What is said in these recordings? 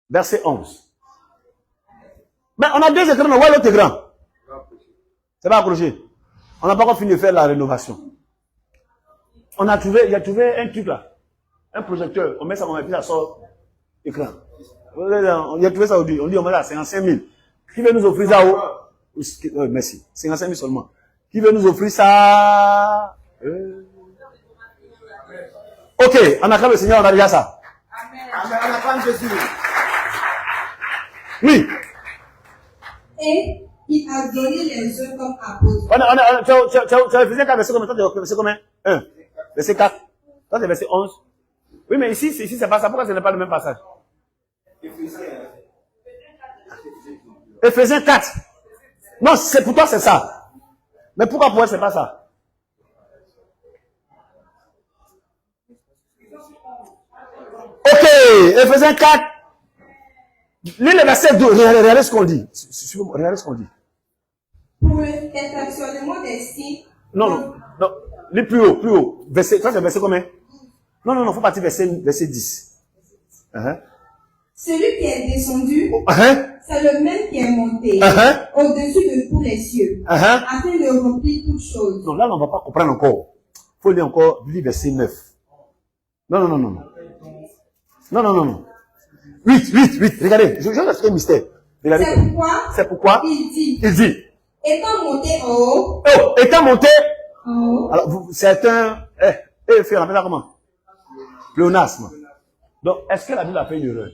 verset 11. Mais on a 2 écrans, on voit l'autre écran. C'est pas accroché. On n'a pas encore fini de faire la rénovation. Il a trouvé un truc là. Un projecteur. On met ça, et puis ça sort écran. Il a trouvé ça aujourd'hui. On dit on met là 55 000. Qui veut nous offrir ça merci. 55 000 seulement. Qui veut nous offrir ça? Ok, on acclame le Seigneur, on a déjà ça. Amen. On acclame Jésus. Oui. Et il a donné les uns comme apôtres. Tu as refusé 4 versets combien? Toi, tu as refusé combien? 1. Verset 4. Toi, c'est verset 11. Oui, mais ici c'est pas ça. Pourquoi ce n'est pas le même passage? Éphésiens 4. Non, c'est pour toi, c'est ça. Mais pourquoi pour elle, c'est pas ça? Ok, Éphésiens 4. Lis le verset 2. Regardez ce qu'on dit. Regardez ce qu'on dit. Pour le perfectionnement des signes. Non. Lis plus haut. Verset, toi, c'est verset combien? Non, faut partir verset 10. Celui qui est descendu, c'est le même qui est monté au-dessus de tous les cieux, afin de remplir toutes choses. Non, là, on ne va pas comprendre encore. Il faut lire encore, lire verset 9. Non. 8. Regardez, je vais expliquer un mystère. Regardez. C'est pourquoi il dit, étant monté en haut. Étant monté En haut. Alors, c'est un... fait la comment? Pléonasme. Donc, est-ce que la Bible a fait une erreur?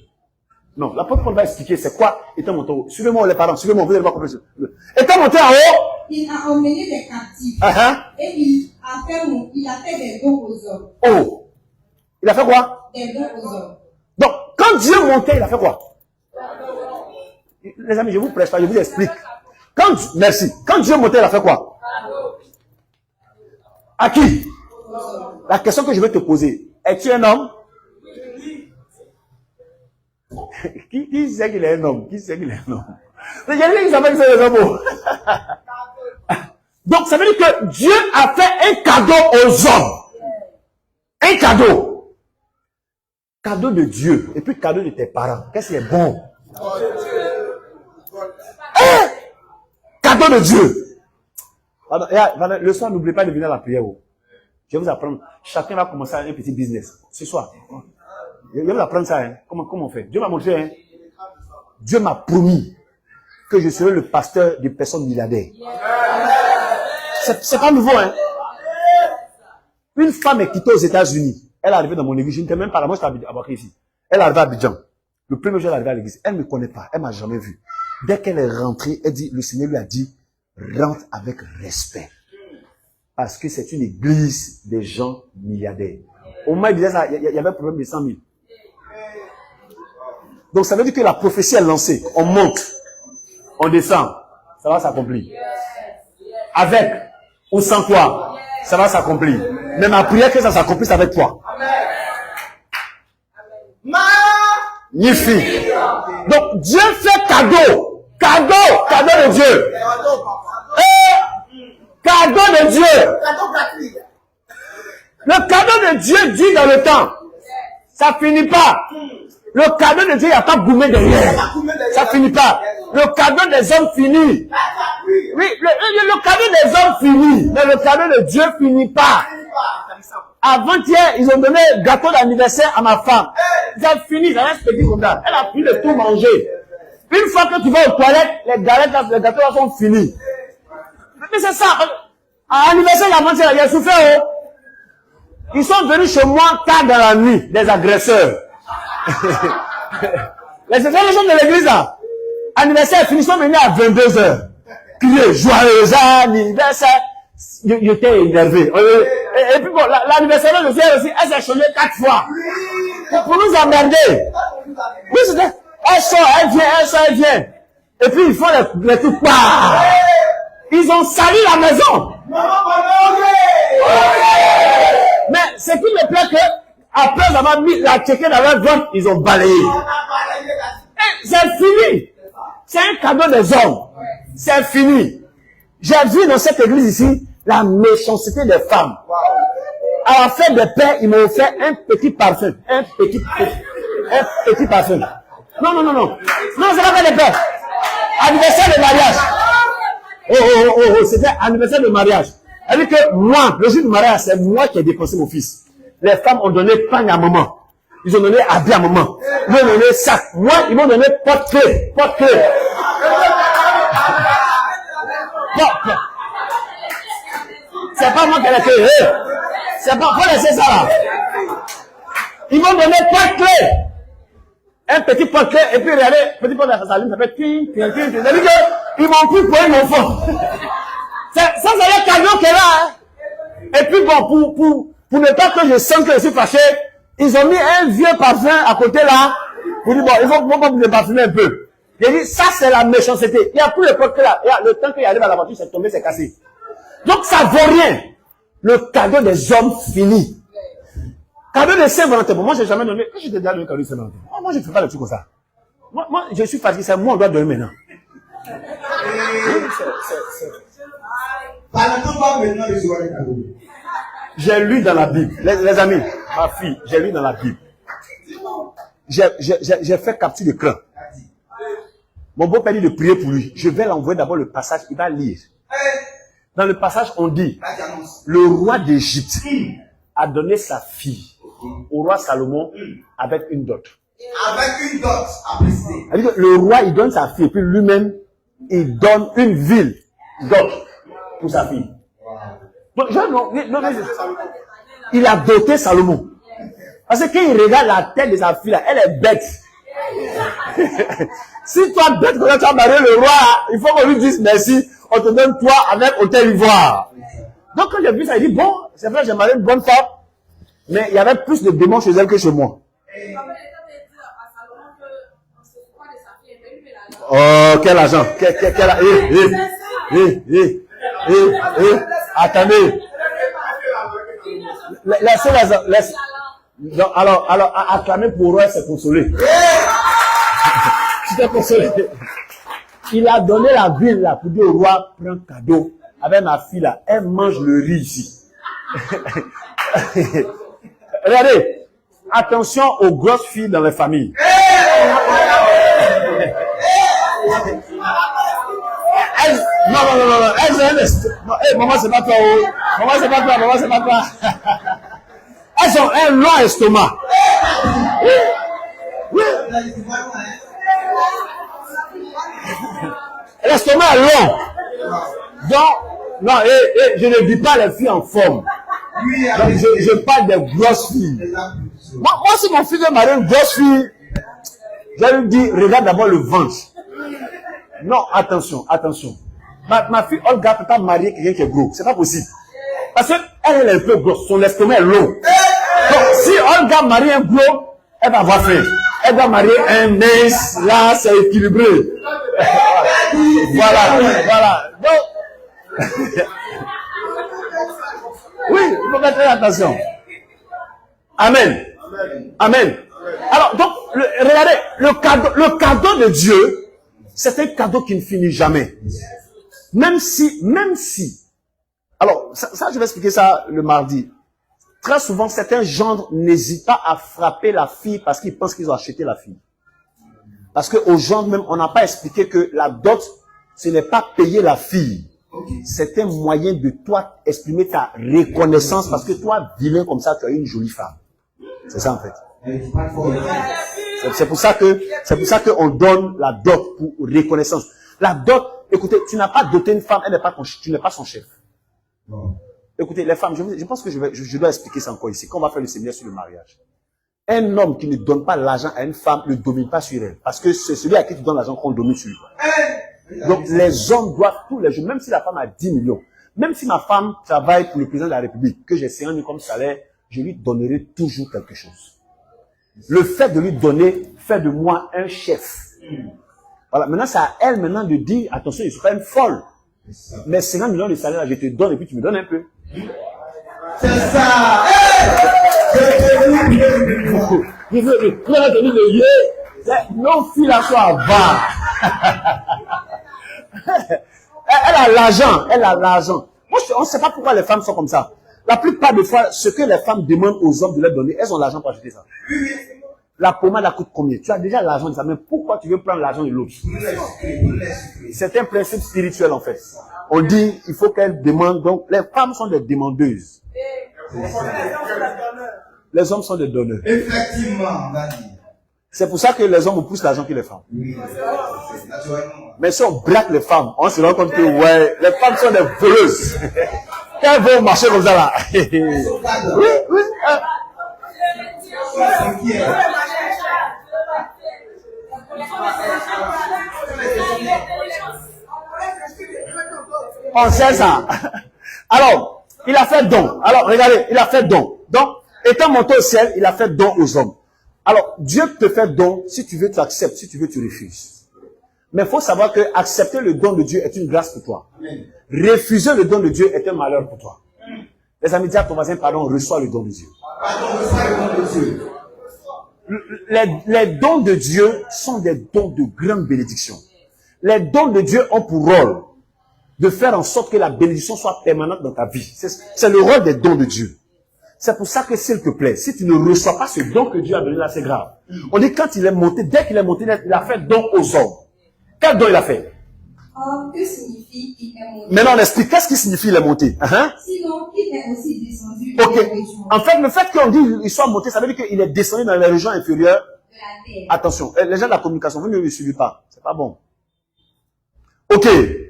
Non, l'apôtre Paul va expliquer c'est quoi étant monté en haut. Suivez-moi les parents, suivez-moi, vous n'allez pas comprendre. Étant monté en haut, il a emmené les captifs. Et il a fait des dons aux hommes. Oh! Il a fait quoi? Des dons aux hommes. Donc, quand Dieu montait, il a fait quoi? Les amis, je vous prêche pas, je vous explique. Merci. Quand Dieu montait, il a fait quoi? À qui? La question que je vais te poser. Es-tu un homme? Qui sait qu'il est un homme? Regardez, ils appellent ça les hommes. Donc, ça veut dire que Dieu a fait un cadeau aux hommes. Un cadeau. Cadeau de Dieu. Et puis cadeau de tes parents. Qu'est-ce qui est bon? Cadeau de Dieu. Le soir, n'oubliez pas de venir à la prière. Je vais vous apprendre. Chacun va commencer un petit business. Ce soir. Je vais vous apprendre ça. Comment on fait? Dieu m'a montré. Dieu m'a promis que je serai le pasteur de personnes milliardaires. C'est pas nouveau. Une femme est quittée aux États-Unis. Elle est arrivée dans mon église. Je ne t'ai même pas là. Moi, je suis à Bakri ici. Elle est arrivée à Abidjan. Le premier jour, elle est arrivée à l'église. Elle ne me connaît pas. Elle ne m'a jamais vu. Dès qu'elle est rentrée, elle dit, le Seigneur lui a dit, rentre avec respect. Parce que c'est une église des gens milliardaires. Au moins, il disait ça, il y avait un problème de 100 000. Donc, ça veut dire que la prophétie est lancée. On monte. On descend. Ça va s'accomplir. Avec ou sans toi, ça va s'accomplir. Mais ma prière que ça s'accomplisse avec toi. Magnifique. Donc, Dieu fait cadeau. Cadeau de Dieu. Cadeau de Dieu. Le cadeau de Dieu dit dans le temps. Ça finit pas. Le cadeau de Dieu, il n'y a pas gourmet derrière. Ça finit pas. Le cadeau des hommes finit. Oui, le cadeau des hommes finit. Mais le cadeau de Dieu finit pas. Avant-hier, ils ont donné gâteau d'anniversaire à ma femme. Ils ont fini, ça reste petit comme ça. Elle a pris de tout manger. Une fois que tu vas aux toilettes, les gâteaux là sont finis. Mais c'est ça. À l'anniversaire d'avant-hier, il a souffert. Ils sont venus chez moi tard dans la nuit, des agresseurs. Les gens de l'église là. Anniversaire fini, ils sont venus à 22h. Crier joyeux anniversaire. J'étais énervé. Et puis bon, l'anniversaire de Dieu aussi, elle s'est changée 4 fois. Pour nous emmerder. Oui, c'était. Elle sort, elle vient. Et puis ils font les trucs. Ils ont sali la maison. Mais ce qui me plaît que, après avoir mis la checker dans leur ventre, ils ont balayé. C'est fini. C'est un cadeau des hommes. C'est fini. J'ai vu dans cette église ici la méchanceté des femmes. À la fête des pères, ils m'ont offert un petit parfum. Un petit parfum. Non, non, non, non. Non, c'est pas fait de père. Anniversaire de mariage. Oh, c'était anniversaire de mariage. Elle dit que moi, le jour du mariage, c'est moi qui ai dépensé mon fils. Les femmes ont donné pain à maman. Ils ont donné habit à maman. Ils m'ont donné sac. Moi, ils m'ont donné porte-clé. Porte-clé. C'est pas moi qui ai la clé. C'est pas, faut laisser ça là. Ils m'ont donné porte-clé. Un petit porte-clé, et puis regardez, petit porte-clé, ça allume, ça fait ting, ting, ting. C'est-à-dire qu'ils m'ont pris pour un enfant. Ça, c'est le cadeau qu'elle a. Hein. Et puis bon, pour ne pas que je sente que je suis fâché, ils ont mis un vieux parfum à côté là. Pour dire, bon, il faut que vous le parfumer un peu. J'ai dit, ça c'est la méchanceté. Il n'y a plus le porte-clé là. Le temps qu'il arrive à la voiture, c'est tombé, c'est cassé. Donc ça vaut rien. Le cadeau des hommes fini. Cadeau de Saint-Valentin. Moi, j'ai jamais donné. Quand j'ai déjà donné le cadeau de Saint-Valentin. Moi, je ne fais pas le truc comme ça. Moi, je suis fatigué. C'est moi, on doit donner maintenant. J'ai lu dans la Bible. Les amis, ma fille, j'ai lu dans la Bible. J'ai fait capture d'écran. Mon beau-père dit de prier pour lui. Je vais l'envoyer d'abord le passage. Il va lire. Dans le passage, on dit, le roi d'Égypte a donné sa fille au roi Salomon avec une dot. Avec une dot à préciser. Le roi, il donne sa fille, et puis lui-même, il donne une ville dot pour sa fille. Donc, il a doté Salomon. Parce que quand il regarde la tête de sa fille, là, elle est bête. Si toi, bête, quand tu as marié le roi, il faut qu'on lui dise merci, on te donne toi avec hôtel ivoire. Donc, quand j'ai vu ça, il dit, bon, c'est vrai, j'ai marié une bonne femme, mais il y avait plus de démons chez elle que chez moi. Oh, quel argent. Attendez. Laissez. Alors, acclamer pour roi, c'est consoler. Tu t'es consolé. Il a donné la ville là pour dire au roi, prends cadeau. Avec ma fille là, elle mange le riz ici. Regardez, attention aux grosses filles dans les familles. Non. Maman, c'est pas toi. Maman, c'est pas toi. Elles ont un long estomac. Oui. L'estomac est long. Donc, non, je ne dis pas les filles en forme. Donc, je parle des grosses filles. Moi, si mon fils veut marier une grosse fille, je lui dis, regarde d'abord le ventre. Non, attention. Ma fille Olga peut pas marier quelqu'un qui est gros. C'est pas possible. Parce qu'elle est un peu grosse. Son estomac est long. Donc, si Olga marie un gros, elle va avoir faim. Elle va marier un mince. Là, c'est équilibré. Voilà. Donc, oui, il faut faire attention. Amen. Alors, donc, regardez, le cadeau de Dieu, c'est un cadeau qui ne finit jamais. Même si, alors, ça, je vais expliquer ça le mardi. Très souvent, certains gendres n'hésitent pas à frapper la fille parce qu'ils pensent qu'ils ont acheté la fille. Parce qu'aux gendres même, on n'a pas expliqué que la dot, ce n'est pas payer la fille. C'est un moyen de toi exprimer ta reconnaissance parce que toi, vilain comme ça, tu as une jolie femme. C'est ça en fait. C'est pour ça qu'on donne la dot pour reconnaissance. La dot, écoutez, tu n'as pas doté une femme, tu n'es pas son chef. Non. Écoutez, les femmes, je pense que je dois expliquer ça encore ici, quand on va faire le séminaire sur le mariage. Un homme qui ne donne pas l'argent à une femme ne domine pas sur elle. Parce que c'est celui à qui tu donnes l'argent qu'on domine sur lui. Donc, les hommes doivent tous les jours, même si la femme a 10 millions, même si ma femme travaille pour le président de la République, que j'ai 50 000 comme salaire, je lui donnerai toujours quelque chose. Le fait de lui donner fait de moi un chef. Voilà, maintenant c'est à elle maintenant de dire, attention, je ne suis pas une folle. Mais 50 millions de salaire, je te donne et puis tu me donnes un peu. C'est ça. Non, fille la soir va. Elle a l'argent. Moi, on ne sait pas pourquoi les femmes sont comme ça. La plupart des fois, ce que les femmes demandent aux hommes de leur donner, elles ont l'argent pour acheter ça. La pommade, elle coûte combien? Tu as déjà l'argent de ça, mais pourquoi tu veux prendre l'argent de l'autre? C'est un principe spirituel, en fait. On dit, il faut qu'elles demandent. Donc, les femmes sont des demandeuses. Les hommes sont des donneurs. Effectivement, on va dire. C'est pour ça que les hommes poussent l'argent que les femmes. Oui, naturellement. Mais si on braque les femmes, on se rend compte que, ouais, les femmes sont des voleuses. Quand elles vont marcher comme ça, là. Oui, oui. On sait ça. Alors, il a fait don. Alors, regardez, il a fait don. Donc, étant monté au ciel, il a fait don aux hommes. Alors, Dieu te fait don. Si tu veux, tu acceptes. Si tu veux, tu refuses. Mais il faut savoir que accepter le don de Dieu est une grâce pour toi. Refuser le don de Dieu est un malheur pour toi. Les amis, dis à ton voisin, pardon, reçois le don de Dieu. Pardon, reçois le don de Dieu. Les dons de Dieu sont des dons de grande bénédiction. Les dons de Dieu ont pour rôle de faire en sorte que la bénédiction soit permanente dans ta vie. C'est le rôle des dons de Dieu. C'est pour ça que, s'il te plaît, si tu ne reçois pas ce don que Dieu a donné là, c'est grave. On dit quand il est monté, dès qu'il est monté, il a fait don aux hommes. Quel don il a fait? Que signifie il est monté? Maintenant, on explique qu'est-ce qui signifie il est monté. Sinon, il est aussi descendu Ok. dans les régions En fait, le fait qu'on dit qu'il soit monté, ça veut dire qu'il est descendu dans les régions inférieures. de la terre. Attention, les gens de la communication, vous ne me suivez pas. C'est pas bon. Ok.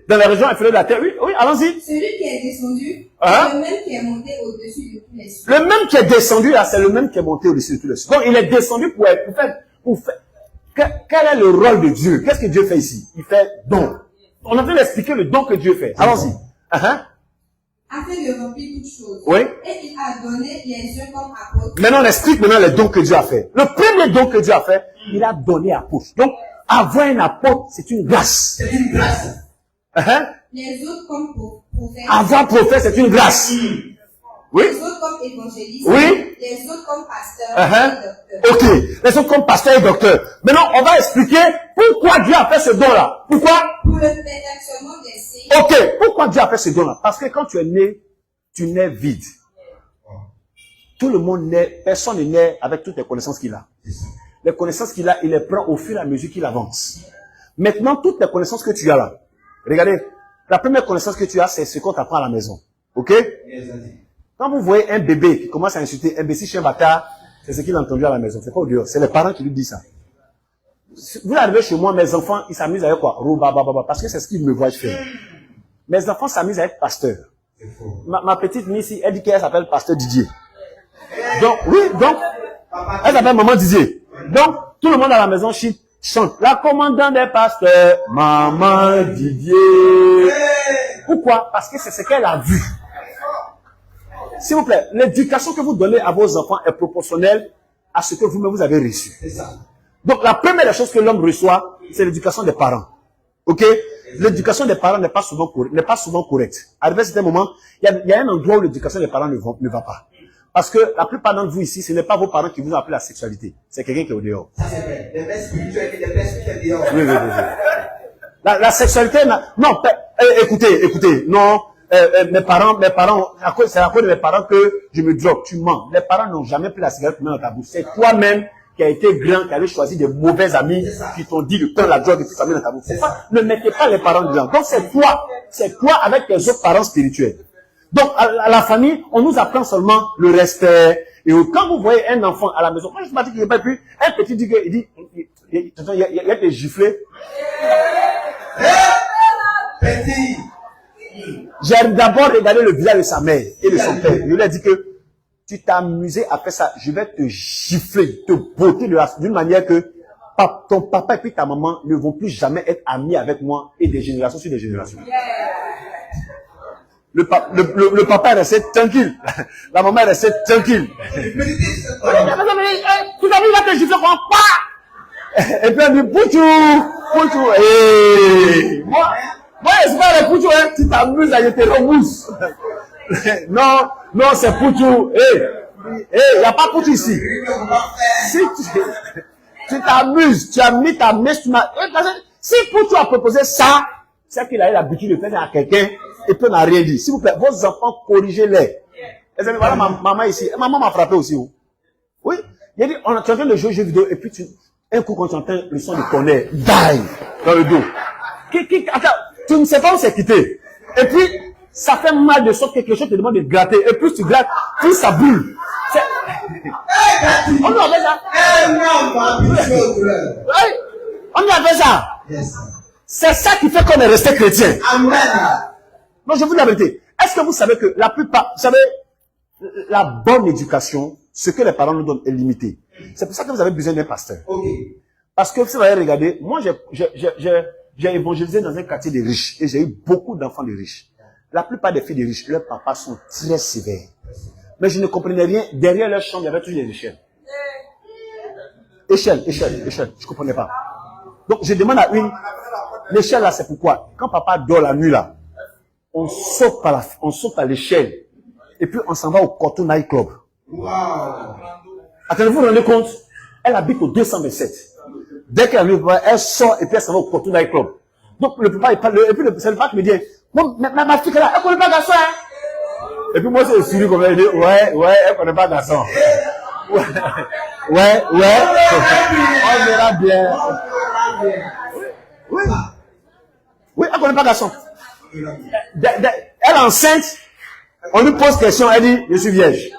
Dans les régions inférieures de la terre, oui, oui, allons-y. Celui qui est descendu, Hein? c'est le même qui est monté au-dessus de tous les cieux. Le même qui est descendu là, c'est le même qui est monté au-dessus de tous les cieux. Donc, il est descendu pour faire. Quel est le rôle de Dieu? Qu'est-ce que Dieu fait ici? Il fait don. On est en train d'expliquer le don que Dieu fait. Allons-y. Afin de remplir toutes choses. Oui. Et il a donné les uns comme apôtres. Maintenant, on explique maintenant les dons que Dieu a fait. Le premier don que Dieu a fait, il a donné apôtre. Donc, avoir un apôtre, c'est une grâce. C'est une grâce. Les autres comme prophètes. Avoir prophète, c'est une grâce. Oui. Les autres comme évangélistes. Oui. Les autres comme pasteurs et docteurs. Ok. Les autres comme pasteur et docteur. Maintenant, on va expliquer pourquoi Dieu a fait ce don-là. Pourquoi? Pour le perfectionnement des signes. Ok. Pourquoi Dieu a fait ce don-là? Parce que quand tu es né, tu nais vide. Tout le monde naît, personne ne naît avec toutes les connaissances qu'il a. Les connaissances qu'il a, il les prend au fur et à mesure qu'il avance. Maintenant, toutes les connaissances que tu as là, regardez, la première connaissance que tu as, c'est ce qu'on t'apprend à la maison. Ok? Quand vous voyez un bébé qui commence à insulter un imbécile chien bâtard, c'est ce qu'il a entendu à la maison. C'est pas au dehors. C'est les parents qui lui disent ça. Vous arrivez chez moi, mes enfants, ils s'amusent avec quoi? Parce que c'est ce qu'ils me voient faire. Mes enfants s'amusent avec pasteur. Ma petite nièce ici, elle dit qu'elle s'appelle pasteur Didier. Donc, oui, donc, elle s'appelle maman Didier. Donc, tout le monde à la maison chante. La commandante des pasteurs, maman Didier. Pourquoi? Parce que c'est ce qu'elle a vu. S'il vous plaît, l'éducation que vous donnez à vos enfants est proportionnelle à ce que vous-même vous avez reçu. C'est ça. Donc, la première des choses que l'homme reçoit, c'est l'éducation des parents. Ok? L'éducation des parents n'est pas souvent correcte. Arrivé à un certain moment, il y a un endroit où l'éducation des parents ne va pas. Parce que la plupart d'entre vous ici, ce n'est pas vos parents qui vous ont appris la sexualité. C'est quelqu'un qui est au dehors. Ça c'est vrai. Les pères spirituels et les pères spirituels dehors. Oui. La sexualité, non, écoutez, non, mes parents, c'est à cause de mes parents que je me drogue. Tu mens. Les parents n'ont jamais pris la cigarette pour mettre dans ta bouche. C'est toi-même qui a été grand, qui avait choisi des mauvais amis, qui t'ont dit de prendre la drogue et puis t'amener dans ta bouche. Ne mettez pas les parents dedans. Donc c'est toi avec tes autres parents spirituels. Donc à la famille, on nous apprend seulement le respect. Et quand vous voyez un enfant à la maison, moi je me dis qu'il n'est pas plus, un petit dit il y a des giflets. Petit. J'ai d'abord regardé le visage de sa mère et de son père. Je lui ai dit que tu t'es amusé à faire ça, je vais te gifler, te botter d'une manière que ton papa et puis ta maman ne vont plus jamais être amis avec moi et des générations sur des générations. Le papa est resté tranquille. La maman est restée tranquille. Tu as vu, il va te gifler comme pas. Et puis elle dit, Pouchou. Moi, j'espère le Pouchou, hein. Tu t'amuses à jeter le mousse. Non, c'est Pouchou. Il n'y a pas Pouchou ici. Si tu t'amuses, tu as mis ta mèche, si Pouchou a proposé ça, c'est qu'il a eu l'habitude de faire à quelqu'un et peut n'a rien dit. S'il vous plaît, vos enfants, corrigez-les. Voilà maman ici. Maman m'a frappé aussi. Oui. Il a dit, tu es en train de jouer aux jeux vidéo et puis un coup quand tu entends le son de tonnerre, die dans le dos. Attends, tu ne sais pas où c'est quitté. Et puis, ça fait mal de sorte que quelque chose te demande de gratter. Et plus tu grattes, plus ça boule. On nous appelle ça. On nous appelle ça. C'est ça qui fait qu'on est resté chrétien. Amen. Non, je vous dis la vérité. Est-ce que vous savez que la plupart, vous savez, la bonne éducation, ce que les parents nous donnent est limité. C'est pour ça que vous avez besoin d'un pasteur. Okay. Parce que vous allez regarder, moi j'ai évangélisé dans un quartier de riches et j'ai eu beaucoup d'enfants de riches. La plupart des filles de riches, leurs papas sont très sévères. Mais je ne comprenais rien. Derrière leur chambre, il y avait toujours des échelles. Échelle. Je ne comprenais pas. Donc je demande à une, l'échelle là c'est pourquoi, quand papa dort la nuit là, on saute par l'échelle et puis on s'en va au Corto Night Club. Wow. Attendez, vous vous rendez compte? Elle habite au 227. Dès qu'elle arrive, elle sort et puis elle s'en va au Corto Night Club. Donc le papa il parle, et puis c'est le papa qui me dit, bon, ma fille là, elle connaît pas garçon, hein? Et puis moi c'est suivi comme elle dit, ouais, elle connaît pas garçon. Ouais. On verra bien. Oui, elle connaît pas garçon. Elle est enceinte, on lui pose question, elle dit, je suis vierge.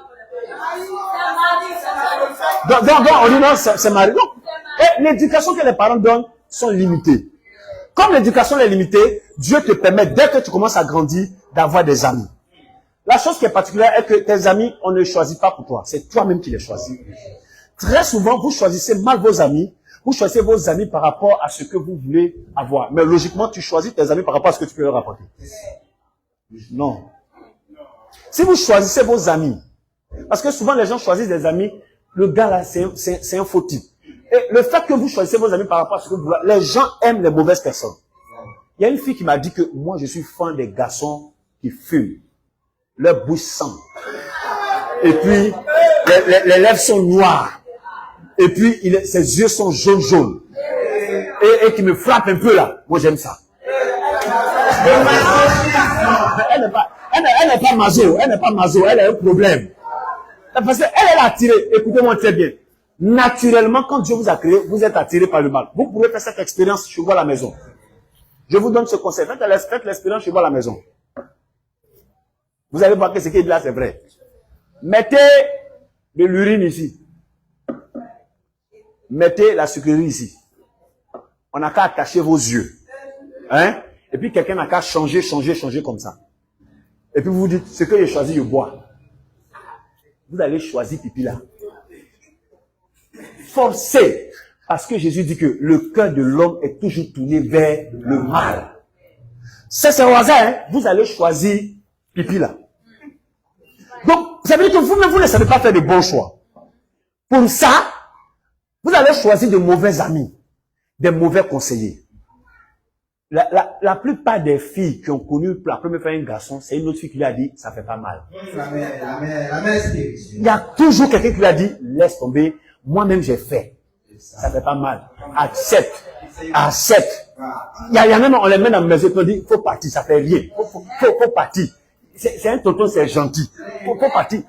Donc on dit non, c'est marié. Donc, l'éducation que les parents donnent sont limitées. Comme l'éducation est limitée, Dieu te permet, dès que tu commences à grandir, d'avoir des amis. La chose qui est particulière est que tes amis, on ne les choisit pas pour toi. C'est toi-même qui les choisis. Très souvent, vous choisissez mal vos amis. Vous choisissez vos amis par rapport à ce que vous voulez avoir. Mais logiquement, tu choisis tes amis par rapport à ce que tu peux leur apporter. Non. Si vous choisissez vos amis, parce que souvent les gens choisissent des amis, le gars là, c'est un faux type. Et le fait que vous choisissez vos amis par rapport à ce que vous voulez, les gens aiment les mauvaises personnes. Il y a une fille qui m'a dit que moi, je suis fan des garçons qui fument. Leur bouche sent. Et puis, les lèvres sont noires. Et puis, ses yeux sont jaunes. Et qui me frappe un peu là. Moi, j'aime ça. Elle n'est pas maso. Elle a un problème. Parce qu'elle est attirée. Écoutez-moi très bien. Naturellement, quand Dieu vous a créé, vous êtes attiré par le mal. Vous pouvez faire cette expérience chez vous à la maison. Je vous donne ce conseil. Faites l'expérience chez vous à la maison. Vous allez voir que ce qu'il dit là, c'est vrai. Mettez de l'urine ici. Mettez la sucrerie ici. On n'a qu'à attacher vos yeux. Hein? Et puis quelqu'un n'a qu'à changer comme ça. Et puis vous vous dites, ce que j'ai choisi, je bois. Vous allez choisir pipi là. Forcez. Parce que Jésus dit que le cœur de l'homme est toujours tourné vers le mal. C'est au hasard, hein? Vous allez choisir pipi là. Donc, ça veut dire que vous-même, vous ne savez pas faire de bons choix. Pour ça, vous allez choisir de mauvais amis, des mauvais conseillers. La plupart des filles qui ont connu pour la première fois un garçon, c'est une autre fille qui lui a dit, ça fait pas mal. Il y a toujours quelqu'un qui lui a dit, laisse tomber, moi-même j'ai fait. Ça fait pas mal. Accepte. Il y a même, on les met dans la maison, on dit, faut partir, ça fait rien. Faut partir. C'est un tonton, c'est gentil. Faut partir.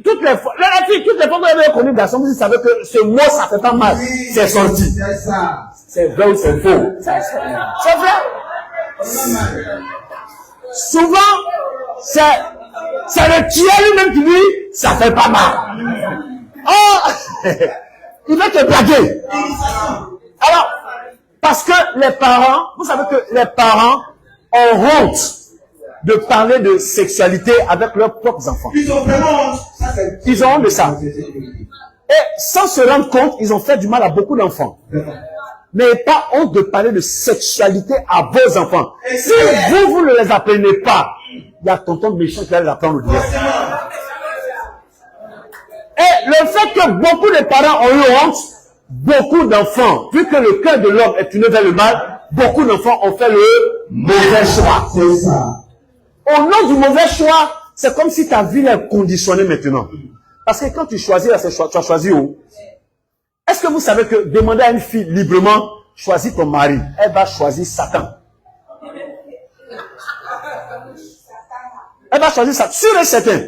Toutes les fois que vous avez connu un garçon, vous savez que ce mot, ça fait pas mal. C'est sorti. C'est ça. C'est vrai ou c'est faux? C'est vrai. Souvent, c'est le tueur lui-même qui dit, ça fait pas mal. Oh! Il va te blaguer. Alors, parce que les parents, vous savez que les parents ont honte de parler de sexualité avec leurs propres enfants. Ils ont vraiment honte. Ils ont honte de ça. Et sans se rendre compte, ils ont fait du mal à beaucoup d'enfants. N'ayez pas honte de parler de sexualité à vos enfants. Si vous ne les apprenez pas, il y a tonton méchant qui va les apprendre au diable. Et le fait que beaucoup de parents ont eu honte, beaucoup d'enfants, vu que le cœur de l'homme est tourné vers le mal, beaucoup d'enfants ont fait le mauvais choix. C'est ça. Au nom du mauvais choix, c'est comme si ta vie est conditionnée maintenant. Parce que quand tu choisis, là, tu as choisi où? Est-ce que vous savez que demander à une fille librement, choisis ton mari, elle va choisir Satan. Elle va choisir Satan. Sûr et certain.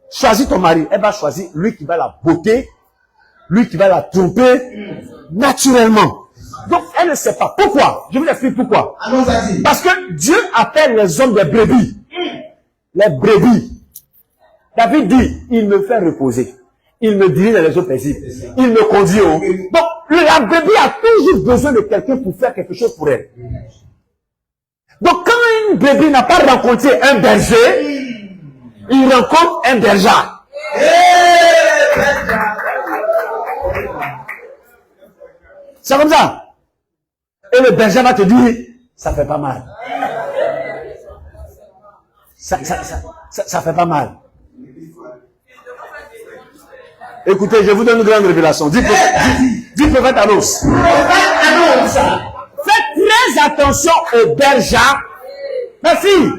Choisis ton mari, elle va choisir lui qui va la botter, lui qui va la tromper naturellement. Donc, elle ne sait pas. Pourquoi? Je vous explique pourquoi. Parce que Dieu appelle les hommes des brebis. Les brebis. David dit, il me fait reposer. Il me dirige dans les eaux paisibles. Il me conduit au... Donc, la brebis a toujours besoin de quelqu'un pour faire quelque chose pour elle. Donc, quand une brebis n'a pas rencontré un berger, il rencontre un berger. C'est comme ça. Et le berger va te dire, ça fait pas mal. Ça fait pas mal. Écoutez, je vous donne une grande révélation. Dis prophète Anos. Faites très attention aux bergers. Ma fille,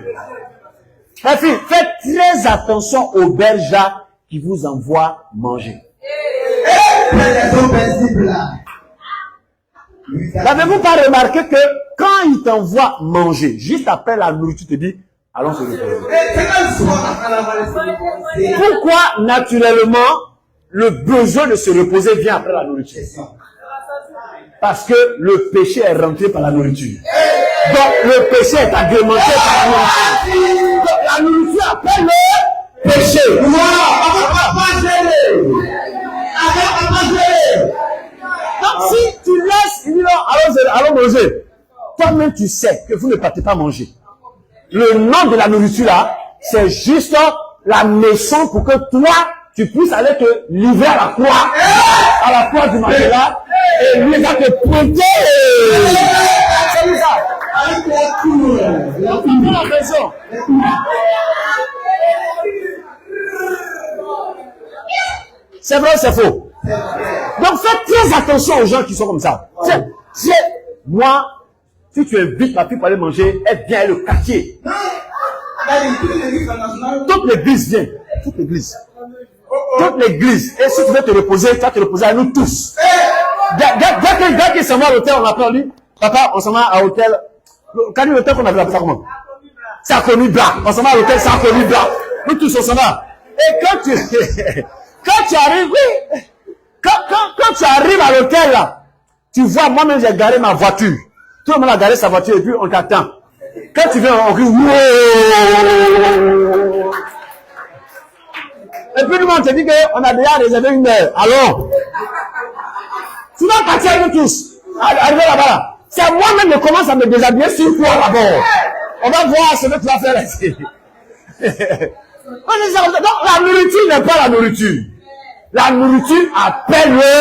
faites très attention aux bergers qui vous envoient manger. N'avez-vous pas remarqué que quand ils t'envoient manger, juste après la nourriture, tu te dis, allons se reposer. Pourquoi naturellement le besoin de se reposer vient après la nourriture? Parce que le péché est rentré par la nourriture. Donc le péché est agrémenté par la nourriture. Donc la nourriture appelle le péché. Donc si tu laisses, il dit non, allons manger. Toi-même tu sais que vous ne partez pas manger. Le nom de la nourriture là, c'est juste la maison pour que toi, tu puisses aller te livrer à la croix du Mandela, et lui va te pointer. C'est comme ça. La maison. C'est vrai ou c'est faux? Donc faites très attention aux gens qui sont comme ça. Moi, si tu invites ma fille pour aller manger, elle vient le quartier. Toute l'église vient. Toute l'église. Toute l'église. Et si tu veux te reposer, tu vas te reposer à nous tous. Dès qu'il s'en va à l'hôtel, on appelle lui. Papa, on s'en va à l'hôtel. Quand l'hôtel qu'on avait appelé ça comment? C'est à Connu Blanc. On s'en va à l'hôtel, c'est à Connu Blanc. Nous tous, on s'en va. Et quand tu arrives, oui. Quand tu arrives à l'hôtel, là, tu vois, moi-même, j'ai garé ma voiture. Tout le monde a garé sa voiture et puis on t'attend. Quand tu viens, on crie, wow! Et puis, nous, on te dit qu'on a déjà réservé une heure. Alors, tu vas partir avec nous tous. Arriver là-bas, là. C'est moi-même qui commence à me déshabiller sur toi d'abord. On va voir ce que tu vas faire ici. Donc, la nourriture n'est pas la nourriture. La nourriture appelle le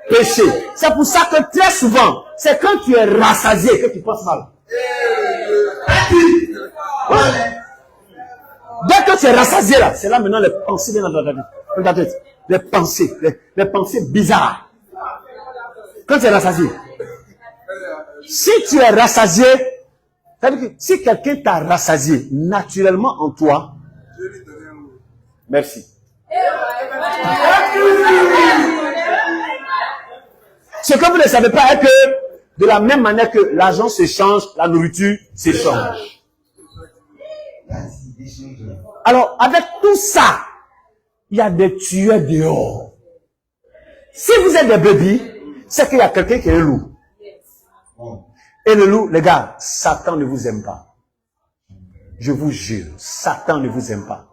péché. C'est pour ça que très souvent, c'est quand tu es rassasié que tu penses mal. Dès que tu es rassasié là, c'est là maintenant les pensées viennent dans ta tête. Les pensées bizarres. Quand tu es rassasié. Si tu es rassasié, c'est-à-dire que si quelqu'un t'a rassasié naturellement en toi, merci. Ce que vous ne savez pas est que de la même manière que l'argent s'échange, la nourriture s'échange. Alors, avec tout ça, il y a des tueurs dehors. Si vous êtes des brebis, c'est qu'il y a quelqu'un qui est un loup. Et le loup, les gars, Satan ne vous aime pas. Je vous jure, Satan ne vous aime pas.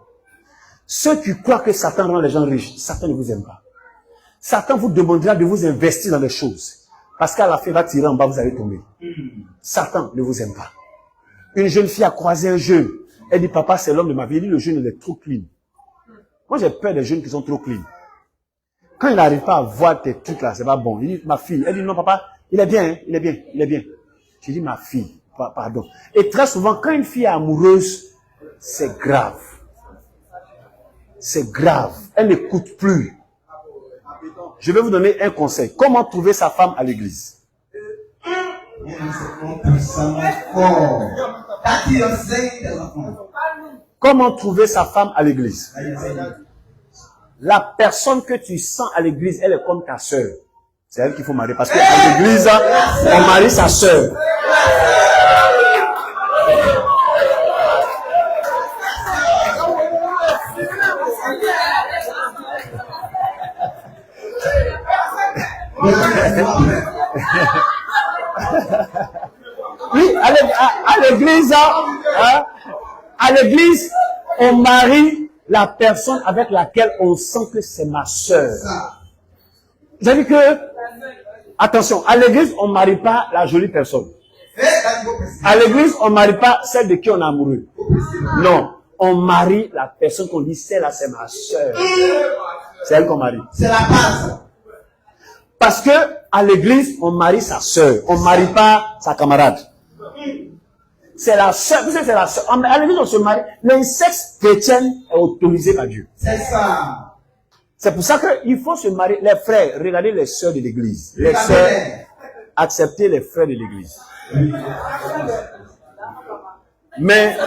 Ceux qui croient que Satan rend les gens riches, Satan ne vous aime pas. Satan vous demandera de vous investir dans les choses. Parce qu'à la fin, il va tirer en bas, vous allez tomber. Satan ne vous aime pas. Une jeune fille a croisé un jeune. Elle dit, papa, c'est l'homme de ma vie. Il dit, le jeune, il est trop clean. Moi, j'ai peur des jeunes qui sont trop clean. Quand il n'arrive pas à voir tes trucs là, c'est pas bon. Il dit, ma fille. Elle dit, non, papa, il est bien, hein, il est bien, il est bien. J'ai dit, ma fille, pardon. Et très souvent, quand une fille est amoureuse, c'est grave. C'est grave. Elle n'écoute plus. Je vais vous donner un conseil. Comment trouver sa femme à l'église? Comment trouver sa femme à l'église? La personne que tu sens à l'église, elle est comme ta sœur. C'est elle qu'il faut marier. Parce qu'à l'église, on marie sa sœur. Oui, à l'église, on marie la personne avec laquelle on sent que c'est ma sœur. Vous avez dit que, attention, à l'église, on ne marie pas la jolie personne. À l'église, on ne marie pas celle de qui on est amoureux. Non, on marie la personne qu'on dit, celle-là, c'est ma sœur. C'est elle qu'on marie. C'est la base. Parce que à l'église, on marie sa sœur. On ne marie pas sa camarade. C'est la sœur. Vous savez, c'est la sœur. À l'église, on se marie. L'inceste chrétien est autorisé par Dieu. C'est ça. C'est pour ça qu'il faut se marier. Les frères, regardez les sœurs de l'église. Les sœurs, acceptez les frères de l'église. Mais,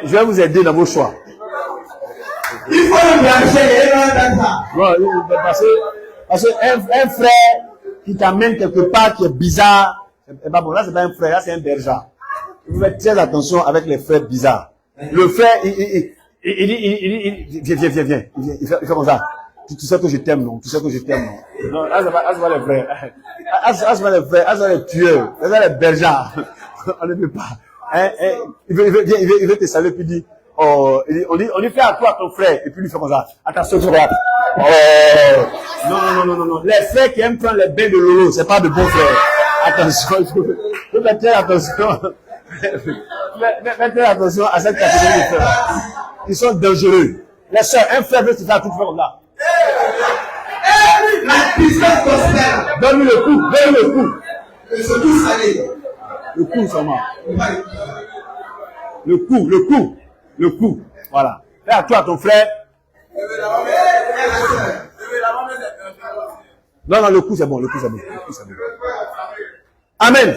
je vais vous aider dans vos choix. Il faut le brancher. Parce qu'un frère qui t'amène quelque part qui est bizarre, c'est pas bon. Là, c'est pas un frère, là, c'est un berger. Vous faites très attention avec les frères bizarres. Le frère, il dit, viens. Il fait comme ça. Tu sais que je t'aime, non? Tu sais que je t'aime, non? Non, là, c'est pas les frères. C'est pas les frères, c'est les tueurs. C'est les bergers. On ne peut pas. Il veut te saluer, puis il dit, on lui fait à toi ton frère, et puis il lui fait comme ça. Attention, tu vois. Non. Les frères qui aiment prendre les bains de Lolo, c'est pas de bons frères. Attention, il faut faire très attention. Faites très attention à cette catégorie de frères. Ils sont dangereux. Les sœurs, un frère veut se faire tout faire comme ça. La puissance prospère. Donne-lui le coup. Ils sont tous salés. Le coup seulement. Le coup. Voilà. Fais à toi, ton frère. Non, le coup c'est bon. Amen.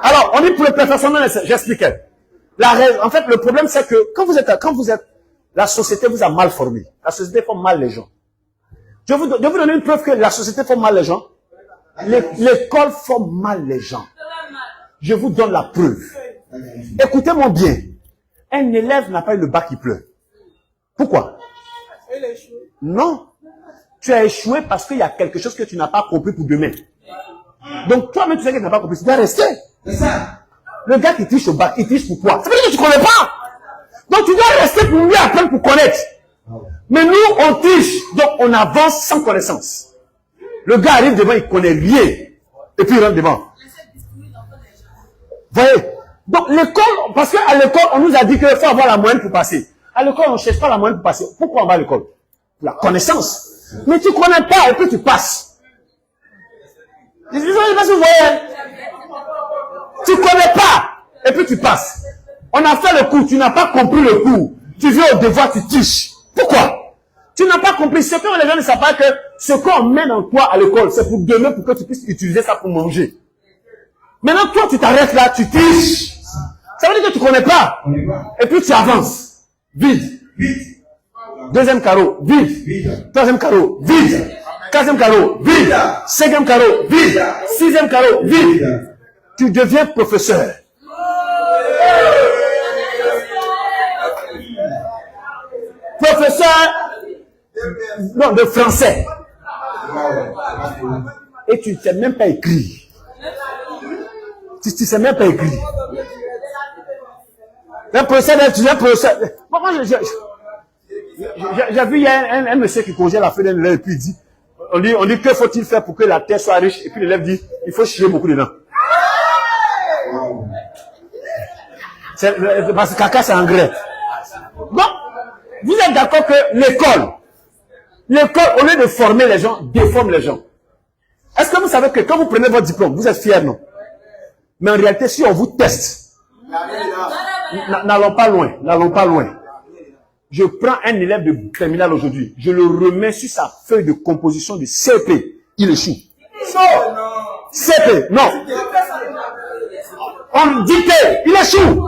Alors, on dit pour le perfectionnement, j'expliquais. En fait, le problème c'est que quand vous êtes, la société vous a mal formé. La société forme mal les gens. Je vais vous donner une preuve que la société forme mal les gens. L'école forme mal les gens. Je vous donne la preuve. Écoutez-moi bien. Un élève n'a pas eu le bac, il pleure. Pourquoi? Non. Tu as échoué parce qu'il y a quelque chose que tu n'as pas compris pour demain. Donc toi-même, tu sais que tu n'as pas compris. Tu dois rester. C'est ça. Le gars qui triche au bac, il triche pourquoi? Ça veut dire que tu ne connais pas. Donc tu dois rester pour mieux apprendre pour connaître. Mais nous, on triche. Donc on avance sans connaissance. Le gars arrive devant, il ne connaît rien. Et puis il rentre devant. Voyez? Donc l'école, parce qu'à l'école, on nous a dit qu'il faut avoir la moyenne pour passer. À l'école, on ne cherche pas la moyenne pour passer. Pourquoi on va à l'école? Pour la connaissance. Mais tu ne connais pas et puis tu passes. Je ne sais pas si vous voyez. Tu ne connais pas et puis tu passes. On a fait le cours, tu n'as pas compris le cours. Tu viens au devoir, tu triches. Pourquoi? Tu n'as pas compris. Ce que les gens ne savent pas que ce qu'on mène en toi à l'école, c'est pour demain pour que tu puisses utiliser ça pour manger. Maintenant, toi, tu t'arrêtes là, tu triches. Ça veut dire que tu ne connais pas. Et puis tu avances. Vide. Deuxième carreau, vide. Troisième carreau, vide. Quatrième carreau, vide. Cinquième carreau, vide. Sixième carreau, vide. Tu deviens professeur. Professeur de français. Et tu ne sais même pas écrire. Tu ne sais même pas écrire. Un professeur, moi, j'ai vu, il y a un monsieur qui congèle la feuille d'un élève et puis il dit, on dit que faut-il faire pour que la terre soit riche? Et puis l'élève dit, il faut chier beaucoup dedans. Parce que caca c'est engrais. Donc, vous êtes d'accord que l'école, au lieu de former les gens, déforme les gens. Est-ce que vous savez que quand vous prenez votre diplôme, vous êtes fiers, non? Mais en réalité, si on vous teste, n'allons pas loin. Je prends un élève de terminale aujourd'hui, je le remets sur sa feuille de composition de CP, il échoue. CP, non. On dicté, il échoue.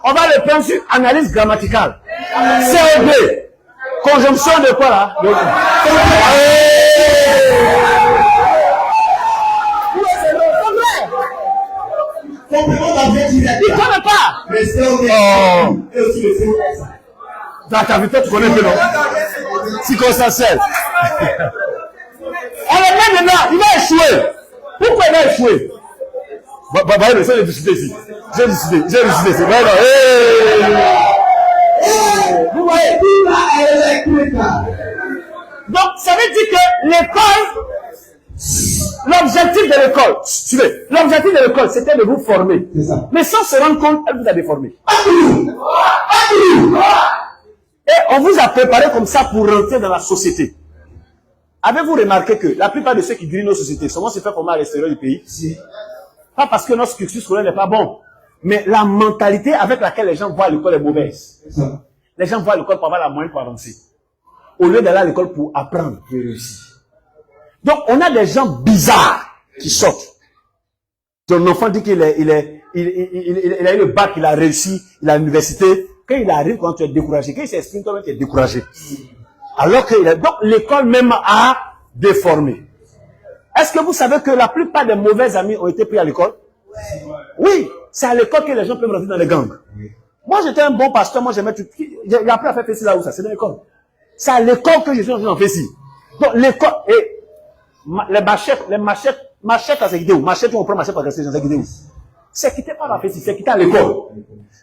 On va le prendre sur analyse grammaticale. CEB, conjonction de quoi là? Complément d'objet direct. Il ne connaît pas. Mais c'est aussi le Dans ta vie, tu connais que non. Circonstanciel. Alors maintenant, il va échouer. Pourquoi il va échouer? Voyez, j'ai décidé ici. J'ai décidé ici. Vous voyez? Donc, ça veut dire que l'école, l'objectif de l'école, suivez, l'objectif de l'école, c'était de vous former. Mais sans se rendre compte, elle vous a déformé. Et on vous a préparé comme ça pour rentrer dans la société. Avez-vous remarqué que la plupart de ceux qui dirigent nos sociétés, souvent se fait former à l'extérieur du pays? Pas parce que notre cursus scolaire n'est pas bon, mais la mentalité avec laquelle les gens voient l'école est mauvaise. Les gens voient l'école pour avoir la moyenne pour avancer. Au lieu d'aller à l'école pour apprendre et réussir. Donc, on a des gens bizarres qui sortent. Ton enfant dit qu'il a eu le bac, il a réussi, il a l'université. Quand il arrive, quand tu es découragé, quand il s'exprime, toi-même, tu es découragé. Alors que donc, l'école même a déformé. Est-ce que vous savez que la plupart des mauvais amis ont été pris à l'école? Oui, c'est à l'école que les gens peuvent rentrer dans les gangs. Moi, j'étais un bon pasteur, moi, j'ai appris à faire ceci là où ça, c'est dans l'école. C'est à l'école que je suis en fait ici. Donc, l'école, et les machettes à Séguidéou, machette où on prend machette à Séguidéou. C'est quitté par la fesse, c'est quitté à l'école.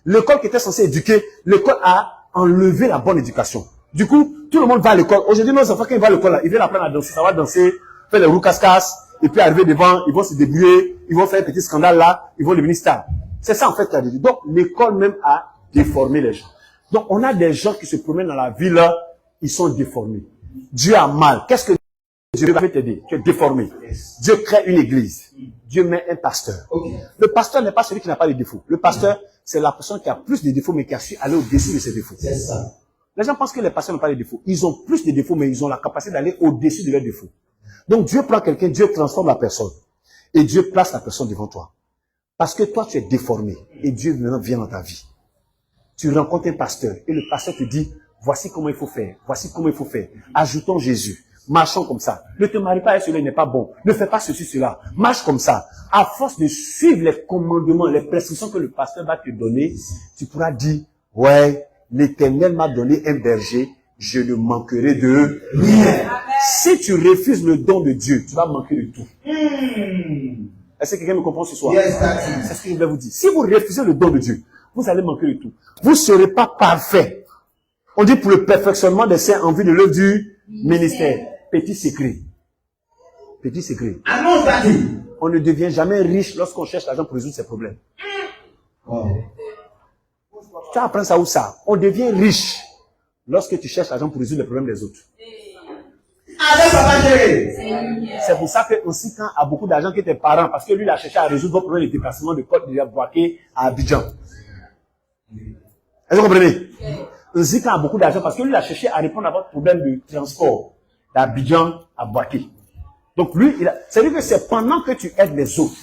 L'école qui était censée éduquer, l'école a enlevé la bonne éducation. Du coup, tout le monde va à l'école. Aujourd'hui, nos enfants, quand ils vont à l'école, ils viennent apprendre à danser, ça va danser, faire les roues casse-casse, et puis arriver devant, ils vont se débrouiller, ils vont faire un petit scandale là, ils vont devenir stars. C'est ça en fait la vie. Donc, l'école même a déformé les gens. Donc, on a des gens qui se promènent dans la ville, ils sont déformés. Dieu a mal. Qu'est-ce que Dieu va t'aider? Tu es déformé. Dieu crée une église. Dieu met un pasteur. Le pasteur n'est pas celui qui n'a pas de défauts. Le pasteur, c'est la personne qui a plus de défauts, mais qui a su aller au-dessus de ses défauts. C'est ça. Les gens pensent que les pasteurs n'ont pas de défauts. Ils ont plus de défauts, mais ils ont la capacité d'aller au-dessus de leurs défauts. Donc Dieu prend quelqu'un, Dieu transforme la personne. Et Dieu place la personne devant toi. Parce que toi, tu es déformé. Et Dieu vient dans ta vie. Tu rencontres un pasteur. Et le pasteur te dit, voici comment il faut faire. Voici comment il faut faire. Ajoutons Jésus. Marchons comme ça. Ne te marie pas avec celui-là, il n'est pas bon. Ne fais pas ceci, cela. Marche comme ça. À force de suivre les commandements, les prescriptions que le pasteur va te donner, tu pourras dire, ouais, l'Éternel m'a donné un berger, je ne manquerai de rien. Si tu refuses le don de Dieu, tu vas manquer de tout. Est-ce que quelqu'un me comprend ce soir? C'est ce que je vais vous dire. Si vous refusez le don de Dieu, vous allez manquer de tout. Vous ne serez pas parfait. On dit pour le perfectionnement des saints en vue de l'œuvre du ministère. Petit secret. Petit secret. On ne devient jamais riche lorsqu'on cherche l'argent pour résoudre ses problèmes. Tu apprends ça où ça? On devient riche lorsque tu cherches l'argent pour résoudre les problèmes des autres. C'est pour ça que Onsikan a beaucoup d'argent que tes parents, parce que lui, il a cherché à résoudre vos problèmes de déplacement de Côte de Boaké à Abidjan. Est-ce que vous comprenez? Onsikan a beaucoup d'argent parce que lui, il a cherché à répondre à votre problème de transport d'Abidjan à Boaké. Donc lui, c'est-à-dire que c'est pendant que tu aides les autres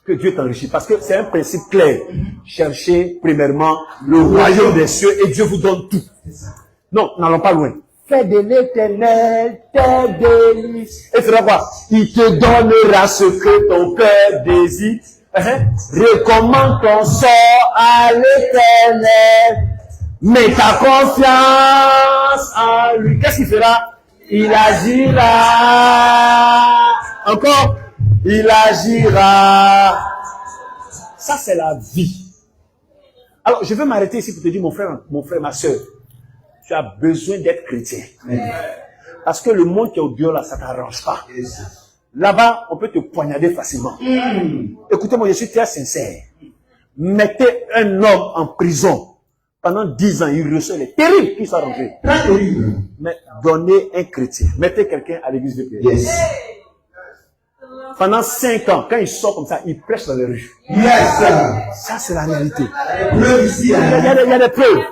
que Dieu t'enrichit. Parce que c'est un principe clair. Cherchez premièrement le royaume des cieux et Dieu vous donne tout. Non, n'allons pas loin. Fais de l'Éternel tes délices. Et c'est quoi? Il te donnera ce que ton cœur désire. Recommande ton sort à l'Éternel. Mets ta confiance en lui. Qu'est-ce qu'il fera? Il agira. Encore? Il agira. Ça, c'est la vie. Alors, je veux m'arrêter ici pour te dire, mon frère, ma soeur, tu as besoin d'être chrétien. Parce que le monde qui est au dehors, là, ça ne t'arrange pas. Là-bas, on peut te poignarder facilement. Écoutez-moi, je suis très sincère. Mettez un homme en prison. Pendant 10 ans, il reçoit les terribles qui sont rentrés. Très terrible. Mais donnez un chrétien. Mettez quelqu'un à l'église de prière. Yes. Pendant 5 ans, quand il sort comme ça, il prêche dans les rues. Yes. Ça, c'est la réalité. Il y a des preuves.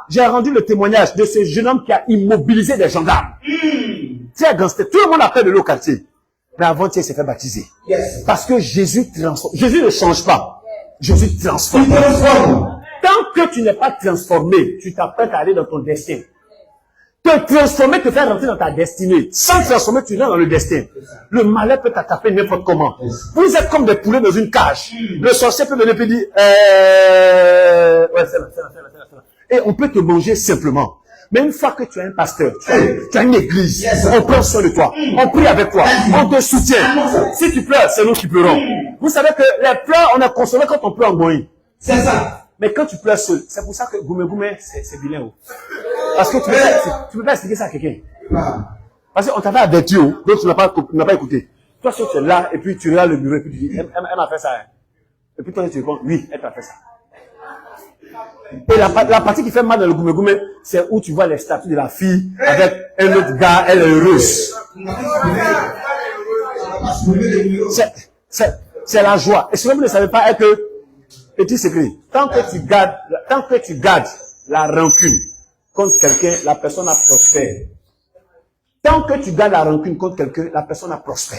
J'ai rendu le témoignage de ce jeune homme qui a immobilisé des gendarmes. C'est gangster. Tout le monde a peur de l'eau quartier. Mais avant-hier, il s'est fait baptiser. Yes. Parce que Jésus transforme. Jésus ne change pas. Jésus transforme. Tant que tu n'es pas transformé, tu t'apprêtes à aller dans ton destin. Te transformer, te faire rentrer dans ta destinée. Sans transformer, tu rentres dans le destin. Le malheur peut t'attraper n'importe comment. Vous êtes comme des poulets dans une cage. Le sorcier peut venir et dire, ouais, c'est là. Et on peut te manger simplement. Mais une fois que tu as un pasteur, tu as une église, on prend soin de toi, on prie avec toi, on te soutient. Si tu pleures, c'est nous qui pleurons. Vous savez que les pleurs, on a consolé quand on pleure en Moïse. C'est ça. Mais quand tu pleures seul, c'est pour ça que Goumé, c'est vilain. Parce que tu peux pas expliquer ça à quelqu'un. Parce qu'on t'avait averti, donc tu n'as pas écouté. Toi, si tu es là, et puis tu regardes le bureau, et puis tu dis, elle m'a fait ça. Hein. Et puis toi, tu réponds, oui, elle t'a fait ça. Et la partie qui fait mal dans le Goumé, c'est où tu vois les statues de la fille avec un autre gars, elle est heureuse. C'est la joie. Et si vous ne savez pas, que petit secret, tant que tu gardes la rancune contre quelqu'un, la personne a prospère. Tant que tu gardes la rancune contre quelqu'un, la personne a prospère.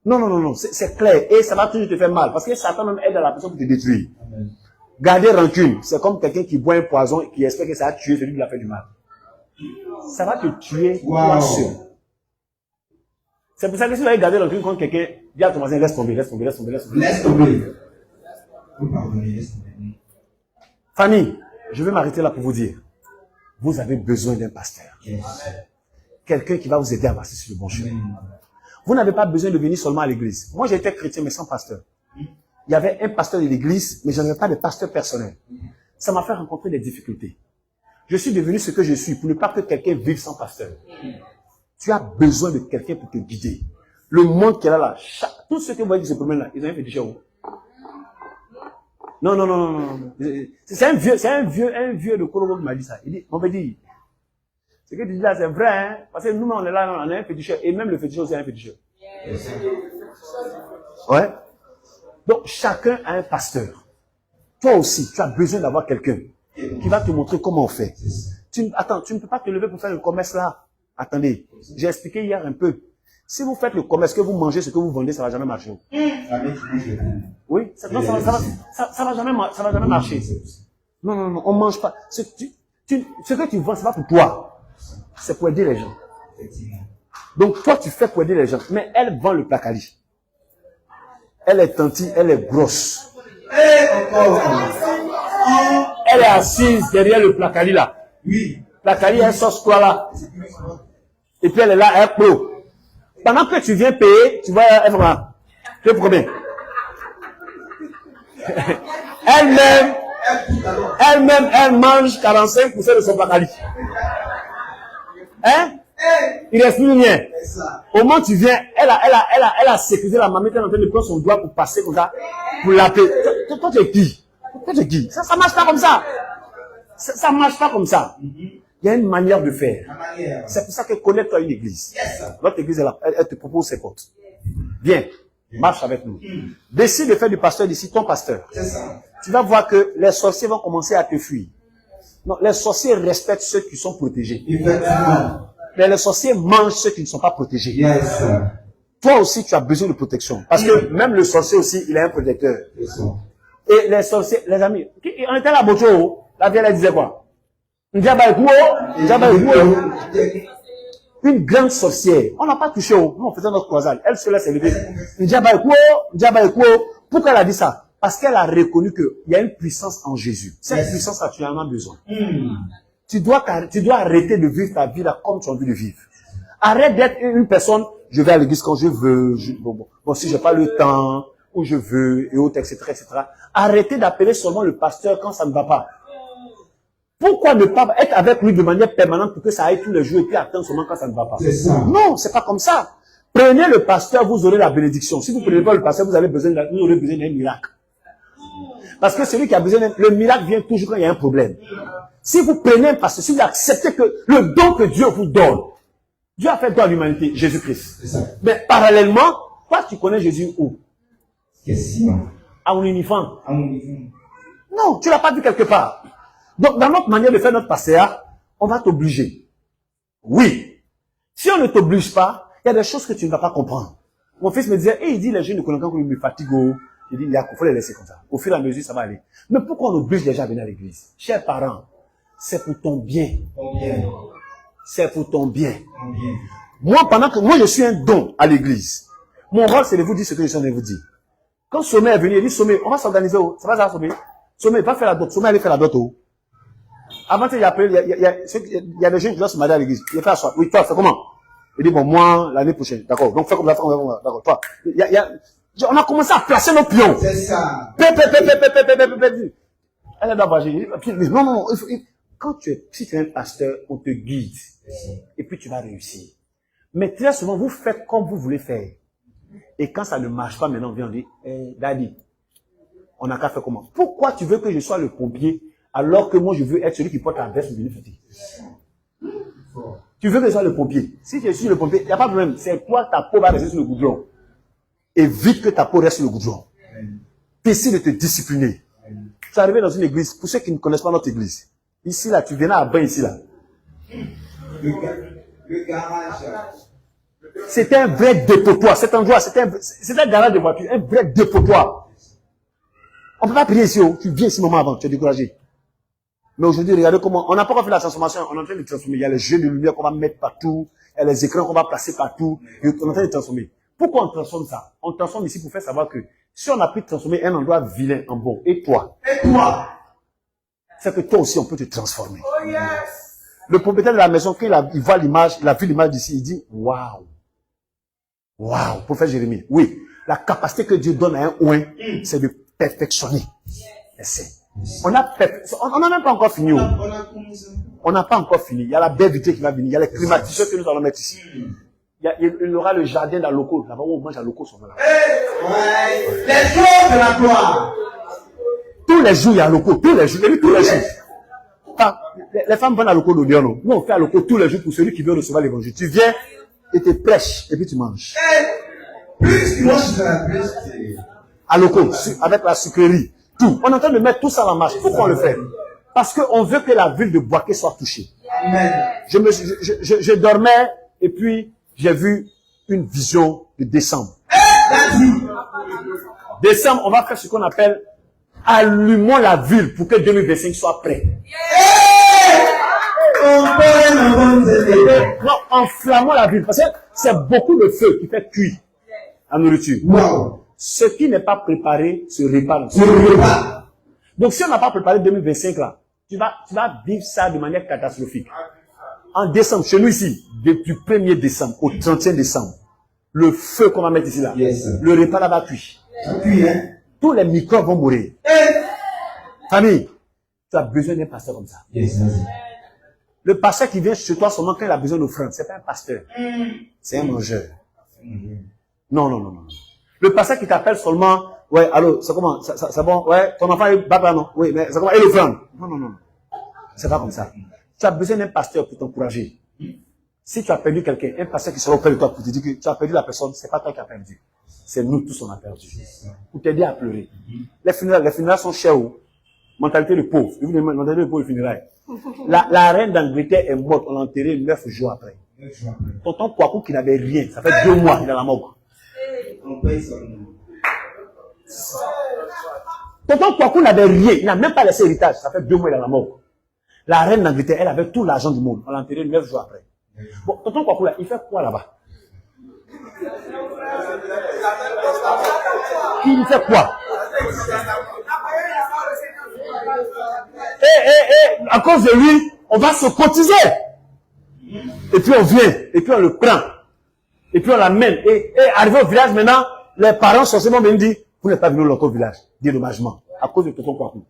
Non, c'est clair. Et ça va toujours te faire mal. Parce que Satan même aide à la personne pour te détruire. Amen. Garder rancune, c'est comme quelqu'un qui boit un poison et qui espère que ça va tuer celui qui l'a fait du mal. Ça va te tuer toi seul. C'est pour ça que si vous allez garder rancune contre quelqu'un, dis à ton voisin, laisse tomber. Famille, je vais m'arrêter là pour vous dire, vous avez besoin d'un pasteur. Yes. Quelqu'un qui va vous aider à passer sur le bon chemin. Vous n'avez pas besoin de venir seulement à l'église. Moi, j'étais chrétien, mais sans pasteur. Il y avait un pasteur de l'église, mais je n'avais pas de pasteur personnel. Ça m'a fait rencontrer des difficultés. Je suis devenu ce que je suis pour ne pas que quelqu'un vive sans pasteur. Tu as besoin de quelqu'un pour te guider. Le monde qui est là, tous ceux que vous voyez qui se promènent là, ils ont un fétiche. Non. C'est un vieux de Korobo qui m'a dit ça. Il dit, on va dire, ce que tu dis là, c'est vrai, hein? Parce que nous, on est là, on a un féticheur. Et même le féticheur aussi a un féticheur. Ouais. Donc, chacun a un pasteur. Toi aussi, tu as besoin d'avoir quelqu'un qui va te montrer comment on fait. Attends, tu ne peux pas te lever pour faire le commerce là. Attendez, j'ai expliqué hier un peu. Si vous faites le commerce, que vous mangez ce que vous vendez, ça ne va jamais marcher. Oui, ça va jamais marcher. Non, on ne mange pas. Ce que tu vends, ce n'est pas pour toi. C'est pour aider les gens. Donc, toi, tu fais pour aider les gens. Mais elle vend le placali. Elle est tantille, elle est grosse. Elle est assise derrière le placali là. Oui. Placali, elle sauce quoi là. Et puis elle est là, elle pleut. Pendant que tu viens payer, tu vois, elle va. Tu promets. Elle-même, elle mange 45% de son placali. Hein? Il reste plus rien. Au moment où tu viens, elle a sécurisé la mamie, elle est en train de prendre son doigt pour passer comme ça, pour l'appeler. Toi, tu es qui? Ça marche pas comme ça. Ça marche pas comme ça. Il y a une manière de faire. C'est pour ça que connais-toi une église. Notre église, elle te propose ses portes. Viens, marche avec nous. Décide de faire du pasteur d'ici, ton pasteur. Tu vas voir que les sorciers vont commencer à te fuir. Non, les sorciers respectent ceux qui sont protégés. Mais les sorciers mangent ceux qui ne sont pas protégés. Yes. Toi aussi, tu as besoin de protection. Parce que même le sorcier aussi, il a un protecteur. Et les sorciers, les amis, on était là, Bocho, la vieille, elle disait quoi? Une grande sorcière. On n'a pas touché, nous on faisait notre croisade. Elle se laisse élever. Pourquoi elle a dit ça? Parce qu'elle a reconnu qu'il y a une puissance en Jésus. Cette puissance a tu en as besoin. Tu dois arrêter de vivre ta vie là comme tu as envie de vivre. Arrête d'être une personne, je vais à l'église quand je veux, si j'ai pas le temps, où je veux, et autres, etc., etc. Arrêtez d'appeler seulement le pasteur quand ça ne va pas. Pourquoi ne pas être avec lui de manière permanente pour que ça aille tous les jours et puis attendre seulement quand ça ne va pas? Non, c'est pas comme ça. Prenez le pasteur, vous aurez la bénédiction. Si vous ne prenez pas le pasteur, vous aurez besoin d'un miracle. Parce que celui qui a besoin le miracle vient toujours quand il y a un problème. Si vous prenez un pasteur, si vous acceptez que le don que Dieu vous donne, Dieu a fait don à l'humanité, Jésus-Christ. Mais parallèlement, toi tu connais Jésus où? À un uniforme. Non, tu ne l'as pas vu quelque part. Donc, dans notre manière de faire notre pasteur, on va t'obliger. Oui. Si on ne t'oblige pas, il y a des choses que tu ne vas pas comprendre. Mon fils me disait, il dit, les jeunes ne connaissent pas qu'ils me fatiguent. Il dit, il faut les laisser comme ça. Au fur et à mesure, ça va aller. Mais pourquoi on oblige les gens à venir à l'église? Chers parents, c'est pour ton bien. C'est pour ton bien. Moi, moi, je suis un don à l'église. Mon rôle, c'est de vous dire ce que je suis en train de vous dire. Quand Sommet est venu, il dit, Sommet, on va s'organiser. Ça va, Sommet? Sommet, va faire la dot. Sommet, allez faire la dot. Avant, il y a des jeunes qui doivent se marier à l'église. Il a fait asseoir. Oui, toi, c'est comment? Il dit, bon, moi, l'année prochaine. D'accord. Donc, fais comme ça, d'accord. Toi. On a commencé à placer nos pions. C'est ça. Elle doit voir. Non. Si tu es un pasteur, on te guide. Et puis tu vas réussir. Mais très souvent, vous faites comme vous voulez faire. Et quand ça ne marche pas, maintenant, on vient, on dit, Daddy, on n'a qu'à faire comment? Pourquoi tu veux que je sois le pompier, alors que moi, je veux être celui qui porte la veste du fatigue? Tu veux que je sois le pompier. Si je suis le pompier, il n'y a pas de problème. C'est toi, ta peau va rester sur le goudron. Évite que ta peau reste sur le goudron. Essaie de te discipliner. Tu es arrivé dans une église, pour ceux qui ne connaissent pas notre église. Ici, là, tu viens à bain ici, là. Le garage. C'était un vrai dépotoir. Cet endroit, c'était un garage de voiture, un vrai dépotoir. On ne peut pas prier ici. Tu viens ici moment avant, tu es découragé. Mais aujourd'hui, regardez comment, on n'a pas encore fait la transformation, on est en train de transformer. Il y a les jeux de lumière qu'on va mettre partout, il y a les écrans qu'on va placer partout, et on est en train de transformer. Pourquoi on transforme ça? On transforme ici pour faire savoir que si on a pu transformer un endroit vilain en bon, et toi, c'est que toi aussi on peut te transformer. Oh yes. Le propriétaire de la maison, quand il voit l'image, il a vu l'image d'ici, il dit, waouh, prophète Jérémie, oui, la capacité que Dieu donne à un oint, c'est de perfectionner. On n'a même pas encore fini. On n'a pas encore fini. Il y a la baie vitrée qui va venir, il y a les climatiseurs que nous allons mettre ici. Il y aura le jardin dans locaux, là-bas où on mange à locaux sont là. Les jours de la gloire. Tous les jours, il y a locaux, tous les jours. Enfin, les femmes vont à locaux d'Odion, non? Nous, on fait à locaux tous les jours pour celui qui veut recevoir l'évangile. Tu viens et te prêches, et puis tu manges. Plus tu manges, plus à locaux, avec la sucrerie, tout. On est en train de mettre tout ça en marche. Pourquoi on le fait? Parce qu'on veut que la ville de Boaké soit touchée. Amen. Je dormais, et puis j'ai vu une vision de décembre. Décembre, on va faire ce qu'on appelle allumons la ville pour que 2025 soit prêt. Non, enflammons la ville. Parce que c'est beaucoup de feu qui fait cuire la nourriture. Wow. Ce qui n'est pas préparé se répare. Donc si on n'a pas préparé 2025 là, tu vas vivre ça de manière catastrophique. En décembre, chez nous ici, du 1er décembre au 31 décembre, le feu qu'on va mettre ici là, le repas là va cuire. Tous les microbes vont mourir. Famille, tu as besoin d'un pasteur comme ça. Le pasteur qui vient chez toi seulement quand il a besoin d'offrande, c'est pas un pasteur. C'est un mangeur. Non. Le pasteur qui t'appelle seulement, ouais, allô, c'est comment, c'est bon, ouais, ton enfant est baba, non? Oui, mais c'est comment, et l'offrande? Non. C'est pas comme ça. Tu as besoin d'un pasteur pour t'encourager. Si tu as perdu quelqu'un, un pasteur qui sera auprès de toi pour te dire que tu as perdu la personne, c'est pas toi qui as perdu. C'est nous tous on a perdu. Pour t'aider à pleurer. Les funérailles sont chères. Mentalité de pauvre. Mentalité de pauvre, les funérailles. La reine d'Angleterre est morte, on l'a enterrée 9 jours après. Tonton Kouakou qui n'avait rien, ça fait 2 mois qu'il est à la mort. Tonton Kouakou n'avait rien, il n'a même pas laissé héritage, ça fait 2 mois qu'il est à la mort. La reine d'Angleterre, elle avait tout l'argent du monde, on l'a enterrée 9 jours après. Bon, tonton Kouakou là, il fait quoi là-bas? Il fait quoi? À cause de lui, on va se cotiser. Et puis on vient, et puis on le prend. Et puis on l'amène. Et arrivé au village maintenant, les parents sont seulement venus dire, vous n'êtes pas venu au village. Dédommagement. À cause de tonton Kouakou.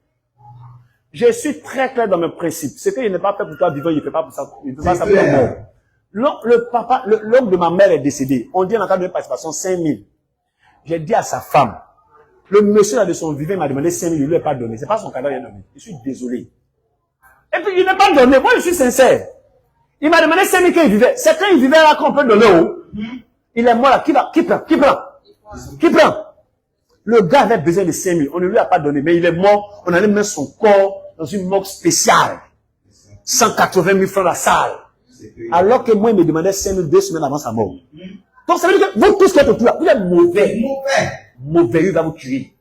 Je suis très clair dans mes principes. Ce qu'il n'est pas fait pour toi vivant, il ne fait pas pour ça. Il ne fait pas ça pour la mort. L'homme de ma mère est décédé. On dit en cas de participation 5 000. J'ai dit à sa femme, le monsieur là de son vivant m'a demandé 5 000, il ne lui a pas donné. C'est pas son cadeau, il a donné. Je suis désolé. Et puis il n'a pas donné. Moi je suis sincère. Il m'a demandé 5 000 quand il vivait. C'est quand il vivait là qu'on peut donner haut. Il est mort là. Qui prend? Le gars avait besoin de 5 000. On ne lui a pas donné. Mais il est mort. On allait mettre son corps dans une morgue spéciale. 180 000 francs la salle. Alors que moi, il me demandait 5 000 2 semaines avant sa mort. Donc, ça veut dire que vous tous qui êtes autour là, vous êtes mauvais. Mauvais, il va vous tuer.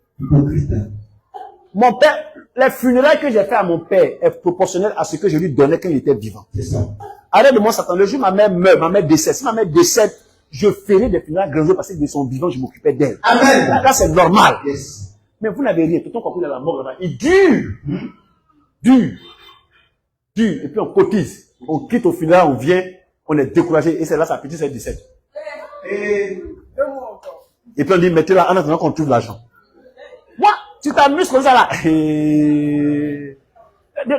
Mon père, les funérailles que j'ai fait à mon père est proportionnel à ce que je lui donnais quand il était vivant. Arrête de moi, Satan. Le jour où ma mère meurt, ma mère décède. Si ma mère décède, je ferai des funérailles grandioses parce que de son vivant, je m'occupais d'elle. Amen. Là, c'est normal. Mais vous n'avez rien. Tout le temps, quand il est à la mort là-bas, il dure. dure, et puis on cotise. On quitte au final, on vient, on est découragé, et c'est là sa petite, c'est 17. Et puis on dit, mettez-la en attendant qu'on trouve l'argent. Moi, tu t'amuses comme ça là.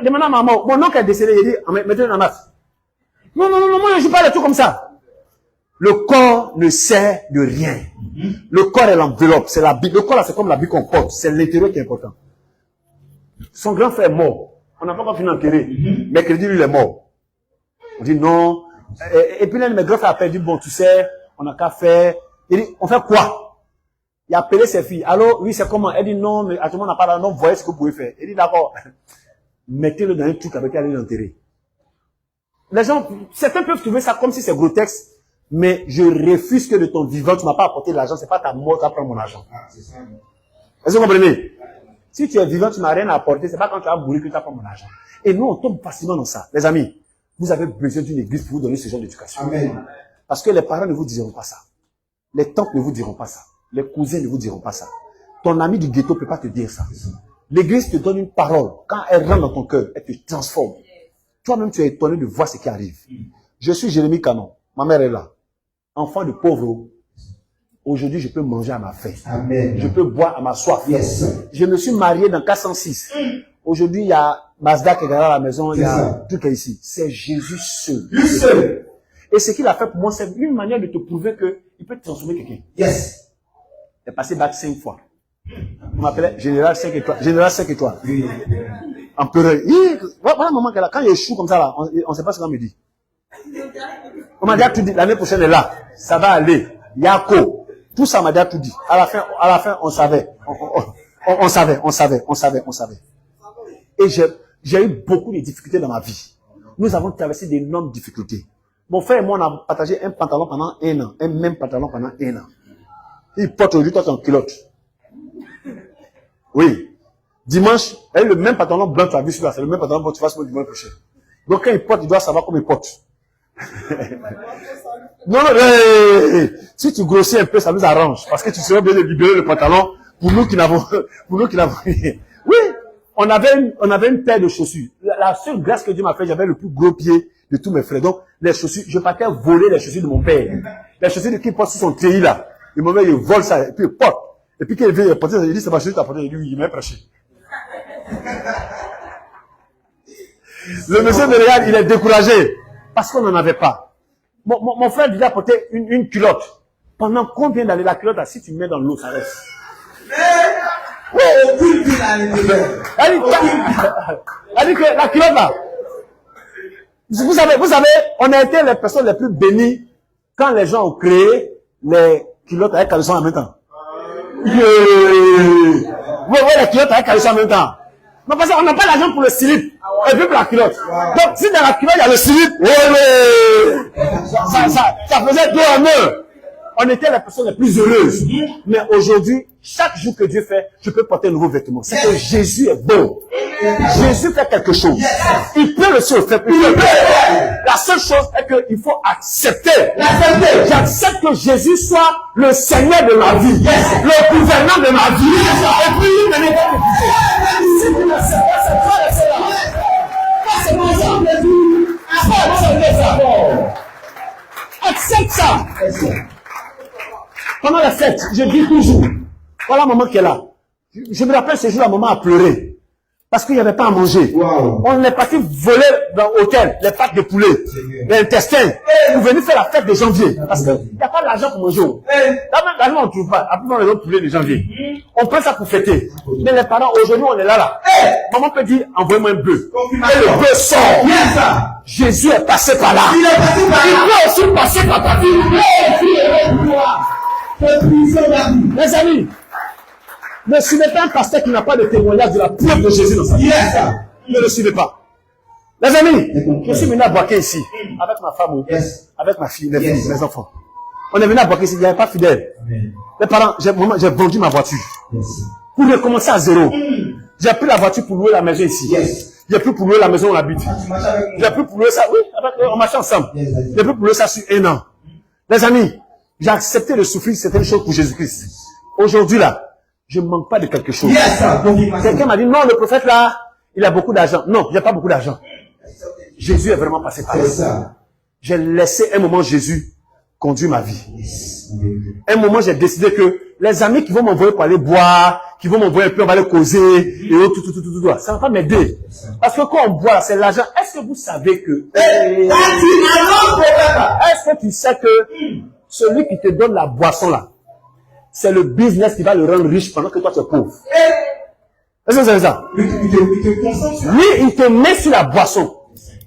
Demande à maman, mon oncle est décédé, il dit, mettez-le dans la masse. Non, moi je ne joue pas les trucs comme ça. Le corps ne sert de rien. Le corps est l'enveloppe, c'est la Bible. Le corps là, c'est comme la Bible qu'on porte, c'est l'intérieur qui est important. Son grand frère est mort. On n'a pas encore fini d'enterrer. Mercredi, lui, il est mort. On dit non. Et puis l'un de mes grands frères a dit, bon, tu sais, on n'a qu'à faire. Il dit, on fait quoi? Il a appelé ses filles. Alors, oui, c'est comment? Elle dit non, mais à tout le monde n'a pas d'argent, donc voyez ce que vous pouvez faire. Il dit d'accord. Mettez-le dans un truc avec lequel aller l'enterrer. Les gens, certains peuvent trouver ça comme si c'est grotesque, mais je refuse que de ton vivant, tu m'as pas apporté de l'argent, c'est pas ta mort qui va prendre mon argent. Est-ce que vous comprenez? Si tu es vivant, tu n'as rien à apporter, c'est pas quand tu vas mourir que tu vas prendre mon argent. Et nous, on tombe facilement dans ça. Les amis, vous avez besoin d'une église pour vous donner ce genre d'éducation. Amen. Parce que les parents ne vous diront pas ça. Les tantes ne vous diront pas ça. Les cousins ne vous diront pas ça. Ton ami du ghetto ne peut pas te dire ça. L'église te donne une parole. Quand elle rentre dans ton cœur, elle te transforme. Toi-même, tu es étonné de voir ce qui arrive. Je suis Jérémie Canon. Ma mère est là. Enfant de pauvre. Aujourd'hui, je peux manger à ma faim. Amen. Je peux boire à ma soif. Yes. Je me suis marié dans 406. Aujourd'hui, il y a Mazda qui est à la maison. Il y a tout qui est ici. C'est Jésus seul. Lui seul. Et ce qu'il a fait pour moi, c'est une manière de te prouver qu'il peut transformer quelqu'un. Yes. Il est passé bac 5 fois. On m'appelait Général 5 étoiles. Général 5 étoiles. Empereur. Voilà maman qui est là. Quand il échoue comme ça, là, on ne sait pas ce qu'on me dit. On m'a déjà tout dit. L'année prochaine est là. Ça va aller. Yako. Tout ça m'a déjà tout dit. À la fin, on savait. On savait. Et j'ai eu beaucoup de difficultés dans ma vie. Nous avons traversé d'énormes difficultés. Mon frère et moi, on a partagé un pantalon pendant 1 an. Un même pantalon pendant 1 an. Il porte aujourd'hui, toi, tu es en culotte. Oui. Dimanche, le même pantalon blanc, tu as vu celui-là, c'est le même pantalon que tu fasses le dimanche prochain. Donc, quand il porte, il doit savoir comment il porte. Non, si tu grossis un peu, ça nous arrange. Parce que tu serais bien de libérer le pantalon pour nous qui n'avons rien. Oui, on avait une paire de chaussures. La seule grâce que Dieu m'a fait, j'avais le plus gros pied de tous mes frères. Donc, les chaussures, je partais voler les chaussures de mon père. Les chaussures qu'il porte sur son treillis là. Il me met, il vole ça, et puis il porte. Et puis quand il vient porter, il dit, c'est ma chaussure, t'as porté, il m'a prêché. Le monsieur de regarde, il est découragé. Parce qu'on n'en avait pas. Mon frère lui a porté une culotte. Pendant combien d'années la culotte, si tu mets dans l'eau, ça reste. Aucune ville à l'intérieur. Elle dit que la culotte là. Vous savez, on a été les personnes les plus bénies quand les gens ont créé les culottes avec caleçon en même temps. Vous voyez les culottes avec caleçon en même temps. Non, parce qu'on n'a pas l'argent pour le slip. Et puis pour la culotte. Donc, si dans la culotte, il y a le slip, ça faisait 2 en 1. On était les personnes les plus heureuses. Mais aujourd'hui, chaque jour que Dieu fait, je peux porter un nouveau vêtement. C'est que Jésus est bon. Jésus fait quelque chose. Il peut le faire. La seule chose est qu'il faut accepter. J'accepte que Jésus soit le Seigneur de ma vie. Le gouverneur de ma vie. Et puis, il ne n'est pas écouté. Si tu ne sais pas, c'est toi le Seigneur. Accepte ça. Pendant la fête, je dis toujours, voilà maman qui est là. Je me rappelle ce jour, la maman a pleuré. Parce qu'il n'y avait pas à manger. Wow. On est parti voler dans l'hôtel, les pâtes de poulet, les intestins, pour venir faire la fête de janvier. Parce qu'il n'y a pas d'argent pour manger. Là même, l'argent, on ne trouve pas. Après, on les autres poulets de janvier. On prend ça pour fêter. Mais les parents, aujourd'hui, on est là. Maman peut dire, envoyez-moi un bœuf. Et le bœuf sort. Jésus est passé par là. Il peut aussi passer par ta vie. Les amis, ne suivez pas un pasteur qui n'a pas de témoignage de la preuve de Jésus dans sa vie. Ne le suivez pas. Les amis, je suis venu à Boaké ici, avec ma femme, avec ma fille, mes enfants. On est venu à Boaké ici, il n'y avait pas fidèle. Les parents, j'ai vendu ma voiture. Pour recommencer à zéro. J'ai pris la voiture pour louer la maison ici. J'ai pris pour louer la maison où on habite. J'ai pris pour louer ça, oui, on marchait ensemble. J'ai pris pour louer ça sur 1 an. Les amis, j'ai accepté de souffrir certaines choses pour Jésus-Christ. Aujourd'hui là, je ne manque pas de quelque chose. Quelqu'un m'a dit, non, le prophète là, il a beaucoup d'argent. Non, il n'y a pas beaucoup d'argent. Jésus est vraiment passé par là. C'est ça. J'ai laissé un moment Jésus conduire ma vie. Un moment, j'ai décidé que les amis qui vont m'envoyer pour aller boire, qui vont m'envoyer un peu, on va aller causer, et tout, ça va pas m'aider. Parce que quand on boit, c'est l'argent. Est-ce que vous savez que... Est-ce que tu sais que celui qui te donne la boisson là, c'est le business qui va le rendre riche pendant que toi tu es pauvre? Est-ce que vous savez ça? Lui, il te met sur la boisson.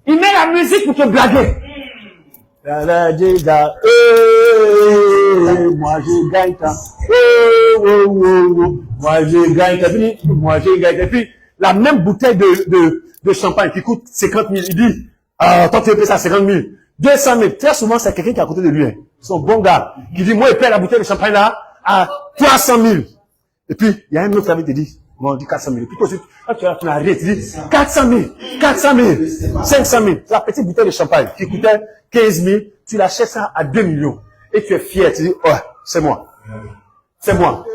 Il met la musique pour te blaguer. Moi je gagne ça. Moi je gagne ça. Moi je gagne ça. Et puis, la même bouteille de champagne qui coûte 50 000, il dit, toi tu veux payer ça 50 000. 200 000. Très souvent, c'est quelqu'un qui est à côté de lui. Hein. Son bon gars. Qui dit, moi, il paye la bouteille de champagne là à 300 000. Et puis, il y a un autre qui te dit, bon, on dit 400 000. Et puis, ensuite, quand tu arrêtes, tu dis, 400 000, 400 000, 500 000. La petite bouteille de champagne qui coûtait 15 000, tu l'achètes ça à 2 millions. Et tu es fier, tu dis, ouais, c'est moi. C'est moi.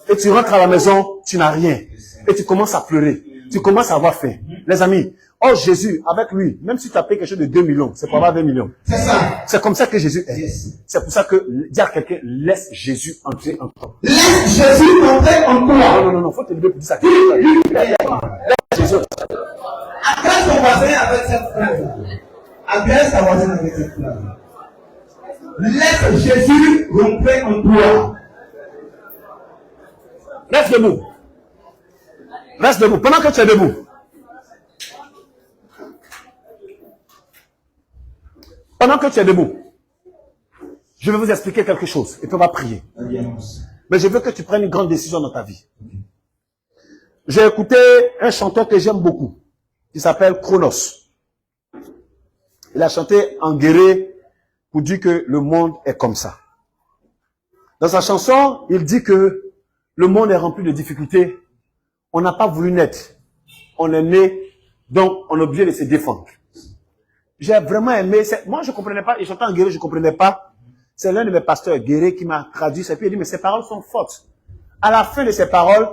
Et tu rentres à la maison, tu n'as rien. Et tu commences à pleurer. Tu commences à avoir faim. Les amis, oh Jésus, avec lui, même si tu as payé quelque chose de 2 millions, c'est pour avoir 20 millions. C'est ça. C'est comme ça que Jésus est. C'est pour ça que, dire à quelqu'un, laisse Jésus entrer en toi. Laisse Jésus entrer en toi. Non, faut te lever pour dire ça. Laisse Jésus. Agresse ton voisin avec cette phrase. Agresse ta voisine avec cette phrase. Laisse Jésus rentrer en toi. Reste debout. Reste debout. Pendant que tu es debout. Pendant que tu es debout, je vais vous expliquer quelque chose. Et puis on va prier. Mais je veux que tu prennes une grande décision dans ta vie. J'ai écouté un chanteur que j'aime beaucoup. Il s'appelle Chronos. Il a chanté en guéré pour dire que le monde est comme ça. Dans sa chanson, il dit que le monde est rempli de difficultés. On n'a pas voulu naître. On est né, donc on est obligé de se défendre. J'ai vraiment aimé. Moi, je ne comprenais pas. Il chantait en guéré, je ne comprenais pas. C'est l'un de mes pasteurs, Guéré, qui m'a traduit ça. Puis il dit, mais ces paroles sont fortes. À la fin de ces paroles,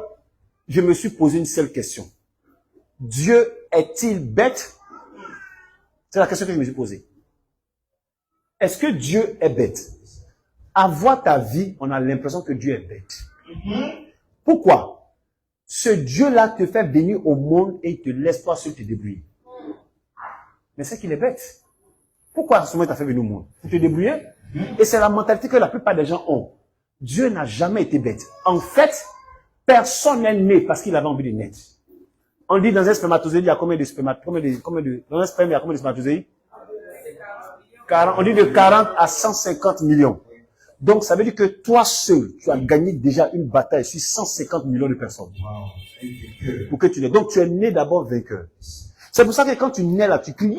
je me suis posé une seule question. Dieu est-il bête? C'est la question que je me suis posée. Est-ce que Dieu est bête? À voir ta vie, on a l'impression que Dieu est bête. Pourquoi? Ce Dieu-là te fait venir au monde et il te laisse toi seul te débrouiller. Mais c'est qu'il est bête. Pourquoi à ce moment il t'a fait venir au monde? Pour te débrouiller? Et c'est la mentalité que la plupart des gens ont. Dieu n'a jamais été bête. En fait, personne n'est né parce qu'il avait envie de naître. On dit dans un spermatozoïde, il y a combien de spermatozoïdes? Dans un sperme, il y a combien de spermatozoïdes? On dit de 40 à 150 millions. Donc, ça veut dire que toi seul, tu as gagné déjà une bataille sur 150 millions de personnes. Pour que tu l'aies. Donc, tu es né d'abord vainqueur. C'est pour ça que quand tu nais là, tu cries,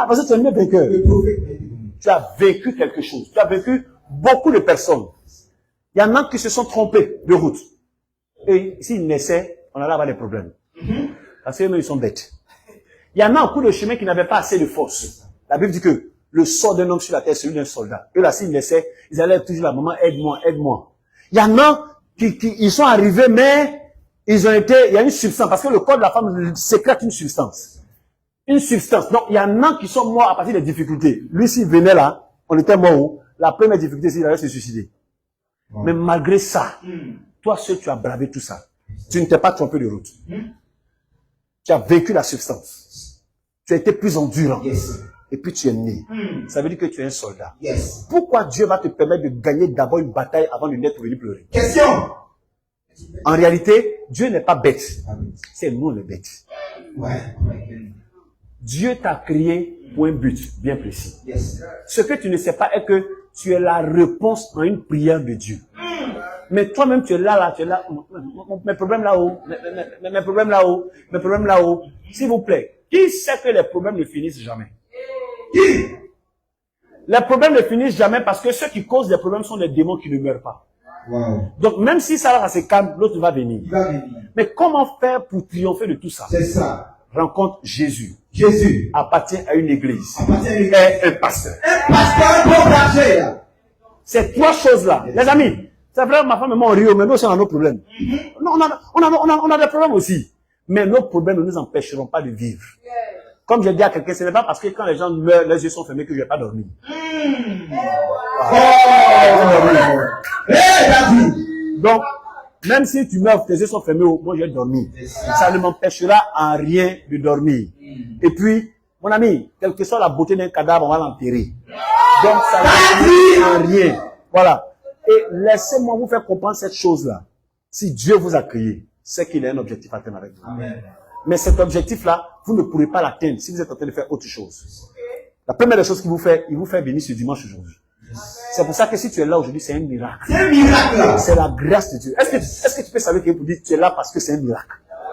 parce que tu es né vainqueur. Tu as vécu quelque chose. Tu as vécu beaucoup de personnes. Il y en a qui se sont trompés de route. Et s'ils naissaient, on allait avoir des problèmes. Parce qu'eux, ils sont bêtes. Il y en a un coup de chemin qui n'avaient pas assez de force. La Bible dit que le sort d'un homme sur la terre, c'est celui d'un soldat. Eux là, s'ils naissaient, ils allaient toujours là, maman, aide-moi, aide-moi. Il y en a ils sont arrivés, mais ils ont été, il y a une substance, parce que le corps de la femme sécrète une substance. Une substance. Donc, il y en a qui sont morts à partir des difficultés. Lui, s'il venait là, on était mort. La première difficulté, c'est qu'il allait se suicider. Mais malgré ça, toi seul, tu as bravé tout ça. Tu ne t'es pas trompé de route. Tu as vécu la substance. Tu as été plus endurant. Et puis tu es né. Ça veut dire que tu es un soldat. Pourquoi Dieu va te permettre de gagner d'abord une bataille avant de naître pour venir pleurer? Question. En réalité, Dieu n'est pas bête. C'est nous les bêtes. Dieu t'a créé pour un but bien précis. Ce que tu ne sais pas est que tu es la réponse à une prière de Dieu. Mais toi-même, tu es là, tu es là. Mes problèmes là-haut, mes problèmes là-haut, mes problèmes là-haut. S'il vous plaît, qui sait que les problèmes ne finissent jamais? Qui? Les problèmes ne finissent jamais parce que ceux qui causent des problèmes sont des démons qui ne meurent pas. Donc même si ça se calme, l'autre va venir. Mais comment faire pour triompher de tout ça? C'est ça. Rencontre Jésus. Jésus appartient à une église. Et un pasteur. Un pasteur pour marcher. Ces trois choses-là. Les amis, c'est vrai, ma femme et moi, on rit, mais nous aussi, on a nos problèmes. On a des problèmes aussi. Mais nos problèmes ne nous empêcheront pas de vivre. Comme je dis à quelqu'un, ce n'est pas parce que quand les gens meurent, les yeux sont fermés que je ne vais pas dormir. Donc, même si tu meurs, tes yeux sont fermés, moi je vais dormir. Ça ne m'empêchera en rien de dormir. Et puis, mon ami, quelle que soit la beauté d'un cadavre, on va l'enterrer. Donc, ça ne m'empêchera en rien. Voilà. Et laissez-moi vous faire comprendre cette chose-là. Si Dieu vous a créé, c'est qu'il a un objectif à atteindre avec vous. Amen. Mais cet objectif-là, vous ne pourrez pas l'atteindre si vous êtes en train de faire autre chose. La première des choses qu'il vous fait, il vous fait bénir ce dimanche aujourd'hui. C'est pour ça que si tu es là aujourd'hui, c'est un miracle. C'est un miracle. C'est la grâce de Dieu. Est-ce que tu peux savoir qu'il vous dit tu es là parce que c'est un miracle?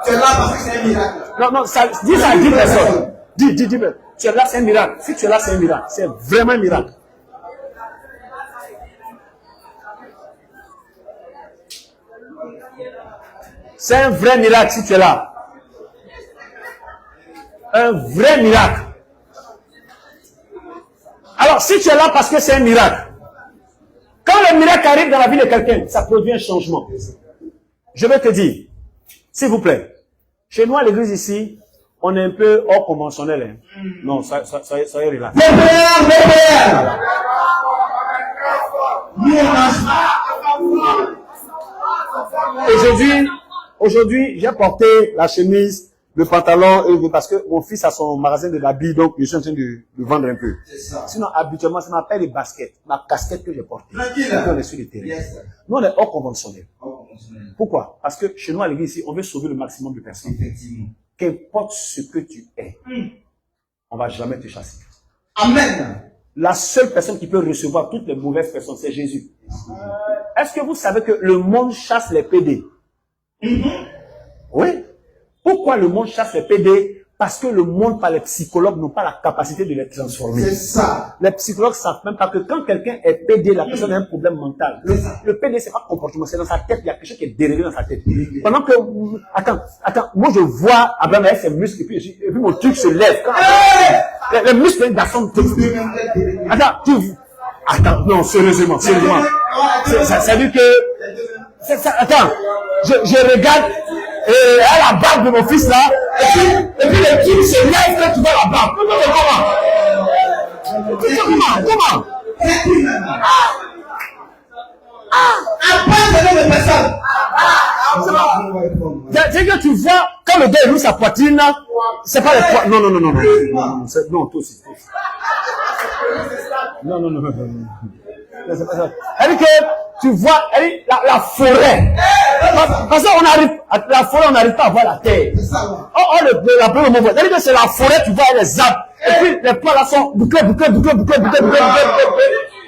Tu es là parce que c'est un miracle. Non, ça, dis ça à 10 personnes. Dis, tu es là, c'est un miracle. Si tu es là, c'est un miracle. C'est vraiment un miracle. C'est un vrai miracle si tu es là. Un vrai miracle. Alors, si tu es là parce que c'est un miracle, quand le miracle arrive dans la vie de quelqu'un, ça produit un changement. Je vais te dire, s'il vous plaît, chez nous à l'église ici, on est un peu hors conventionnel. Hein. Non, soyez relax. Aujourd'hui, j'ai porté la chemise, le pantalon, parce que mon fils a son magasin de l'habit, donc je suis en train de vendre un peu. Sinon, habituellement, ça m'appelle les baskets, ma casquette que j'ai portée. On est sur le terrain. Nous, on est hors conventionnel. Pourquoi? Parce que chez nous à l'église ici, on veut sauver le maximum de personnes. Effectivement. Qu'importe ce que tu es, on ne va jamais te chasser. Amen. La seule personne qui peut recevoir toutes les mauvaises personnes, c'est Jésus. Est-ce que vous savez que le monde chasse les PD? Oui. Pourquoi le monde chasse les PD? Parce que le monde, par les psychologues, n'ont pas la capacité de les transformer. C'est ça. Les psychologues ne savent même pas que quand quelqu'un est PD, la personne a un problème mental. Le PD, c'est pas comportement, c'est dans sa tête, il y a quelque chose qui est dérivé dans sa tête. Pendant que, attends, moi je vois Abraham avec ses muscles, et puis mon truc se lève. Les muscles d'un garçon. Attends, non, sérieusement. Ça veut dire que, attends, je regarde, à la barbe de mon fils là, et puis le type se lève quand tu vois la barbe. Comment? C'est que tu vois, quand le gars ouvre sa poitrine là, c'est pas les poids. Non, toi aussi. Non. C'est pas ça. Elle dit que tu vois, la forêt. Parce qu'on arrive, la forêt, on n'arrive pas à voir la terre. La première mot, elle dit que c'est la forêt, tu vois les arbres. Et puis les poils là sont bouclés.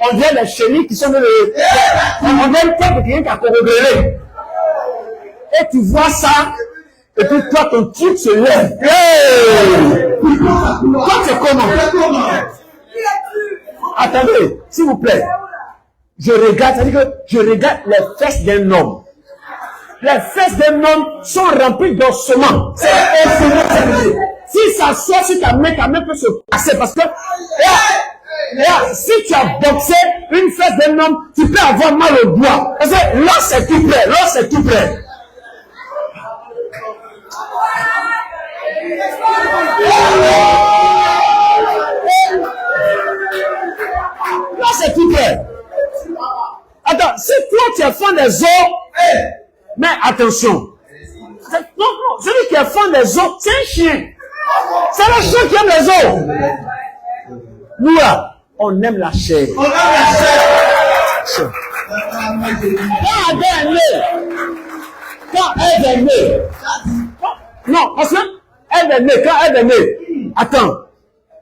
On dirait les chenilles qui sont dans le. On dirait le peuple qui vient à corroborer. Et tu vois ça, et puis toi, ton truc se lève. Toi, c'est comment? Attendez, s'il vous plaît. Je regarde, c'est-à-dire que je regarde les fesses d'un homme. Les fesses d'un homme sont remplies d'ossements. C'est impossible. Si ça sort sur ta main peut se passer. Parce que, là, si tu as boxé une fesse d'un homme, tu peux avoir mal au doigt. Parce que là, c'est tout près. Là, c'est tout près. Attends, si toi tu es fan des os, mais attention. Non, celui qui est fan des os, c'est un chien. C'est le chien qui aime les os. Nous là, on aime la chair. On aime la chair. Quand elle est née. Non, parce que elle est née. Quand elle est née. Attends.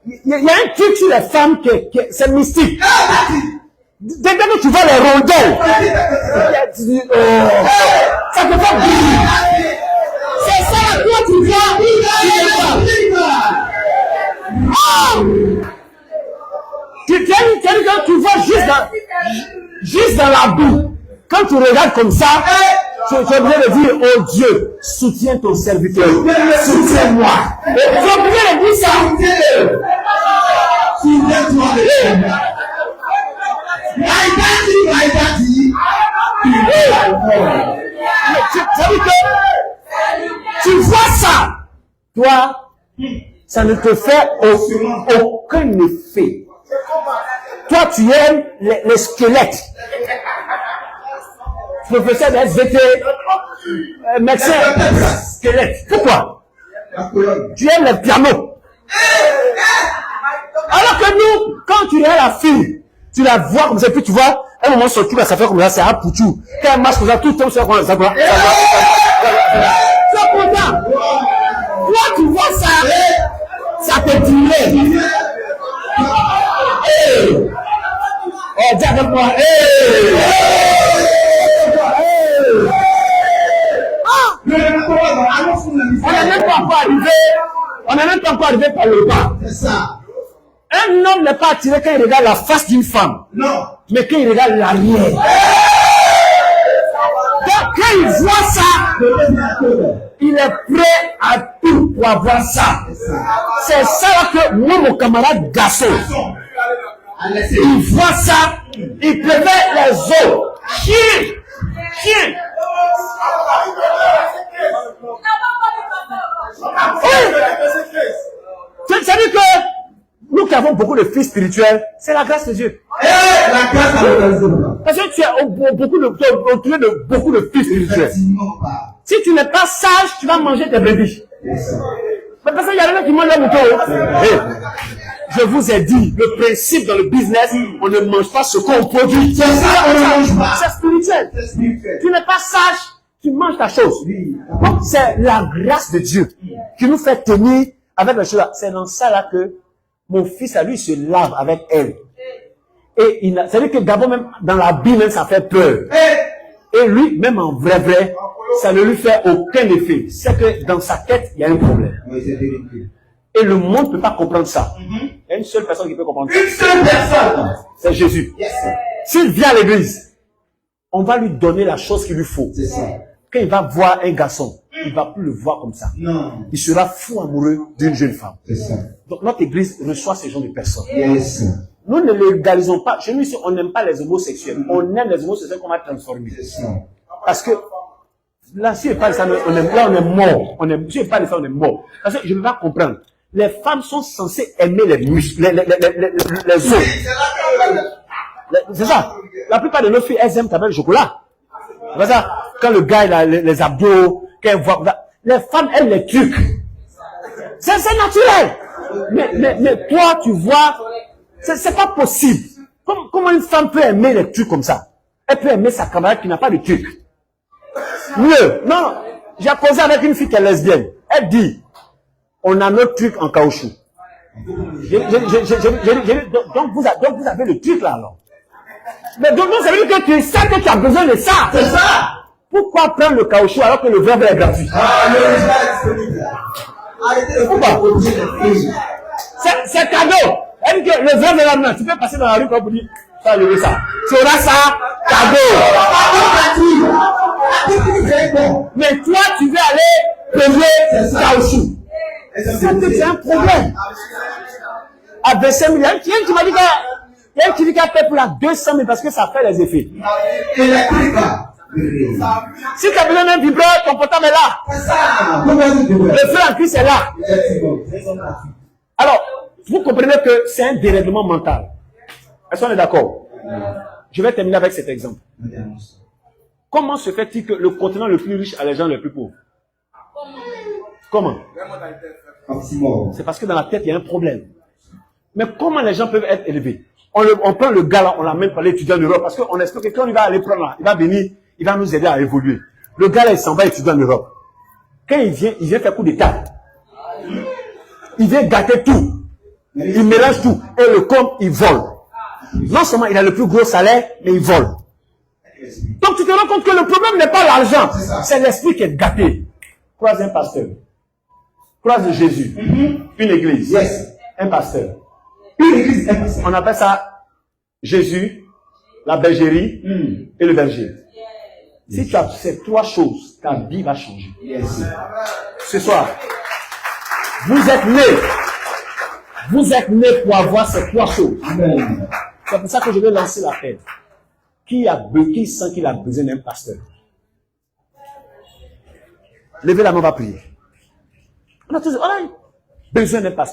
Il y a un truc sur les femmes qui c'est mystique. Dès que tu vois les rondelles, ça peut pas bouger. C'est ça, toi tu vois. Tu vois juste dans la boue. Quand tu regardes comme ça, tu es obligé de dire, oh Dieu, soutiens ton serviteur. Soutiens-moi. Tu es obligé de dire ça. Soutiens-toi. Ça veut dire que tu vois ça. Toi, ça ne te fait aucun effet. Toi, tu aimes les squelettes. Professeur de SVT, médecin, squelette. Pourquoi? Tu aimes les pianos. Alors que nous, quand tu regardes la fille, tu la vois comme ça, puis tu vois, un moment son truc, ça fait comme ça, c'est un poutou. Quand elle marche comme ça, tout le temps, ça va. C'est content. Toi, tu vois ça, ça te dirait. Oh, dis avec moi, on n'est même pas encore arrivé par le bas. C'est ça. Un homme n'est pas attiré quand il regarde la face d'une femme. Non. Mais quand il regarde l'arrière. Donc quand il voit ça, il est prêt à tout pour avoir ça. C'est ça que moi, mon camarade garçon, il voit ça, il préfère les autres. Chien. C'est-à-dire que nous qui avons beaucoup de fils spirituels, c'est la grâce de Dieu. La grâce de Dieu. Parce que tu es entouré de beaucoup de fils spirituels. Si tu n'es pas sage, tu vas manger tes brebis. Mais parce qu'il y a des gens qui mangent leur mouton. Je vous ai dit, le principe dans le business, on ne mange pas ce qu'on produit. C'est ça, on ne mange pas. C'est spirituel. Tu n'es pas sage, tu manges ta chose. Donc c'est la grâce de Dieu qui nous fait tenir avec les choses. C'est dans ça là que mon fils à lui se lave avec elle. Et c'est-à-dire que d'abord même dans la Bible, ça fait peur. Et lui, même en vrai, ça ne lui fait aucun effet. C'est que dans sa tête, il y a un problème. Et le monde ne peut pas comprendre ça. Il y a une seule personne qui peut comprendre ça. Une seule personne. C'est Jésus. S'il vient à l'église, on va lui donner la chose qu'il lui faut. C'est ça. Quand il va voir un garçon, il ne va plus le voir comme ça. Non. Il sera fou amoureux d'une jeune femme. C'est ça. Donc notre église reçoit ce genre de personnes. Yes. Nous ne légalisons pas. Chez nous, on n'aime pas les homosexuels. On aime les homosexuels qu'on va transformer. C'est ça. Parce que là, si je parle de ça, on est mort. Si je parle de ça, on est mort. Parce que je ne peux pas comprendre. Les femmes sont censées aimer les muscles, les os. C'est ça. La plupart de nos filles, elles aiment taper le chocolat. C'est ça. Quand le gars il a les abdos, quand elle voit, les femmes aiment les trucs. C'est naturel. Mais toi, tu vois, c'est pas possible. Comment une femme peut aimer les trucs comme ça? Elle peut aimer sa camarade qui n'a pas de trucs. Mieux. Non. J'ai causé avec une fille qui est lesbienne. Elle dit, on a notre truc en caoutchouc. Donc vous avez le truc là alors. Mais donc ça veut dire que tu sais que tu as besoin de ça. C'est ça. Pourquoi prendre le caoutchouc alors que le verbe est gratuit? Arrêtez de proposer des filles. C'est cadeau. Elle dit que le verbe est là maintenant. Tu peux passer dans la rue comme vous dites, ça, je veux ça. Tu auras ça, cadeau. Mais toi, tu veux aller payer caoutchouc. C'est un problème. À 25 000, il y a un qui m'a dit qu'il y a un qui paie pour la 200 000 parce que ça fait les effets. Si tu as besoin d'un vibreur, ton portable est là. Le feu en Christ est là. Alors, vous comprenez que c'est un dérèglement mental. Est-ce qu'on est d'accord? Je vais terminer avec cet exemple. Comment se fait-il que le continent le plus riche a les gens les plus pauvres? Comment? C'est parce que dans la tête, il y a un problème. Mais comment les gens peuvent être élevés? On prend le gars là, on l'amène par l'étudiant en Europe, parce qu'on espère que quand il va aller prendre là, il va venir, il va nous aider à évoluer. Le gars là, il s'en va étudier en Europe. Quand il vient faire coup d'état. Il vient gâter tout. Il mélange tout. Et le compte, il vole. Non seulement il a le plus gros salaire, mais il vole. Donc tu te rends compte que le problème n'est pas l'argent, c'est l'esprit qui est gâté. Croise un pasteur. Croise Jésus. Une église. Un pasteur. Une église. On appelle ça Jésus, la bergerie et le berger. Si tu as ces trois choses, ta vie va changer. Ce soir, vous êtes nés. Vous êtes nés pour avoir ces trois choses. C'est pour ça que je vais lancer l'appel. Qui sent qu'il a besoin d'un pasteur? Levez la main, on va prier. On a tous, besoin d'un pasteur.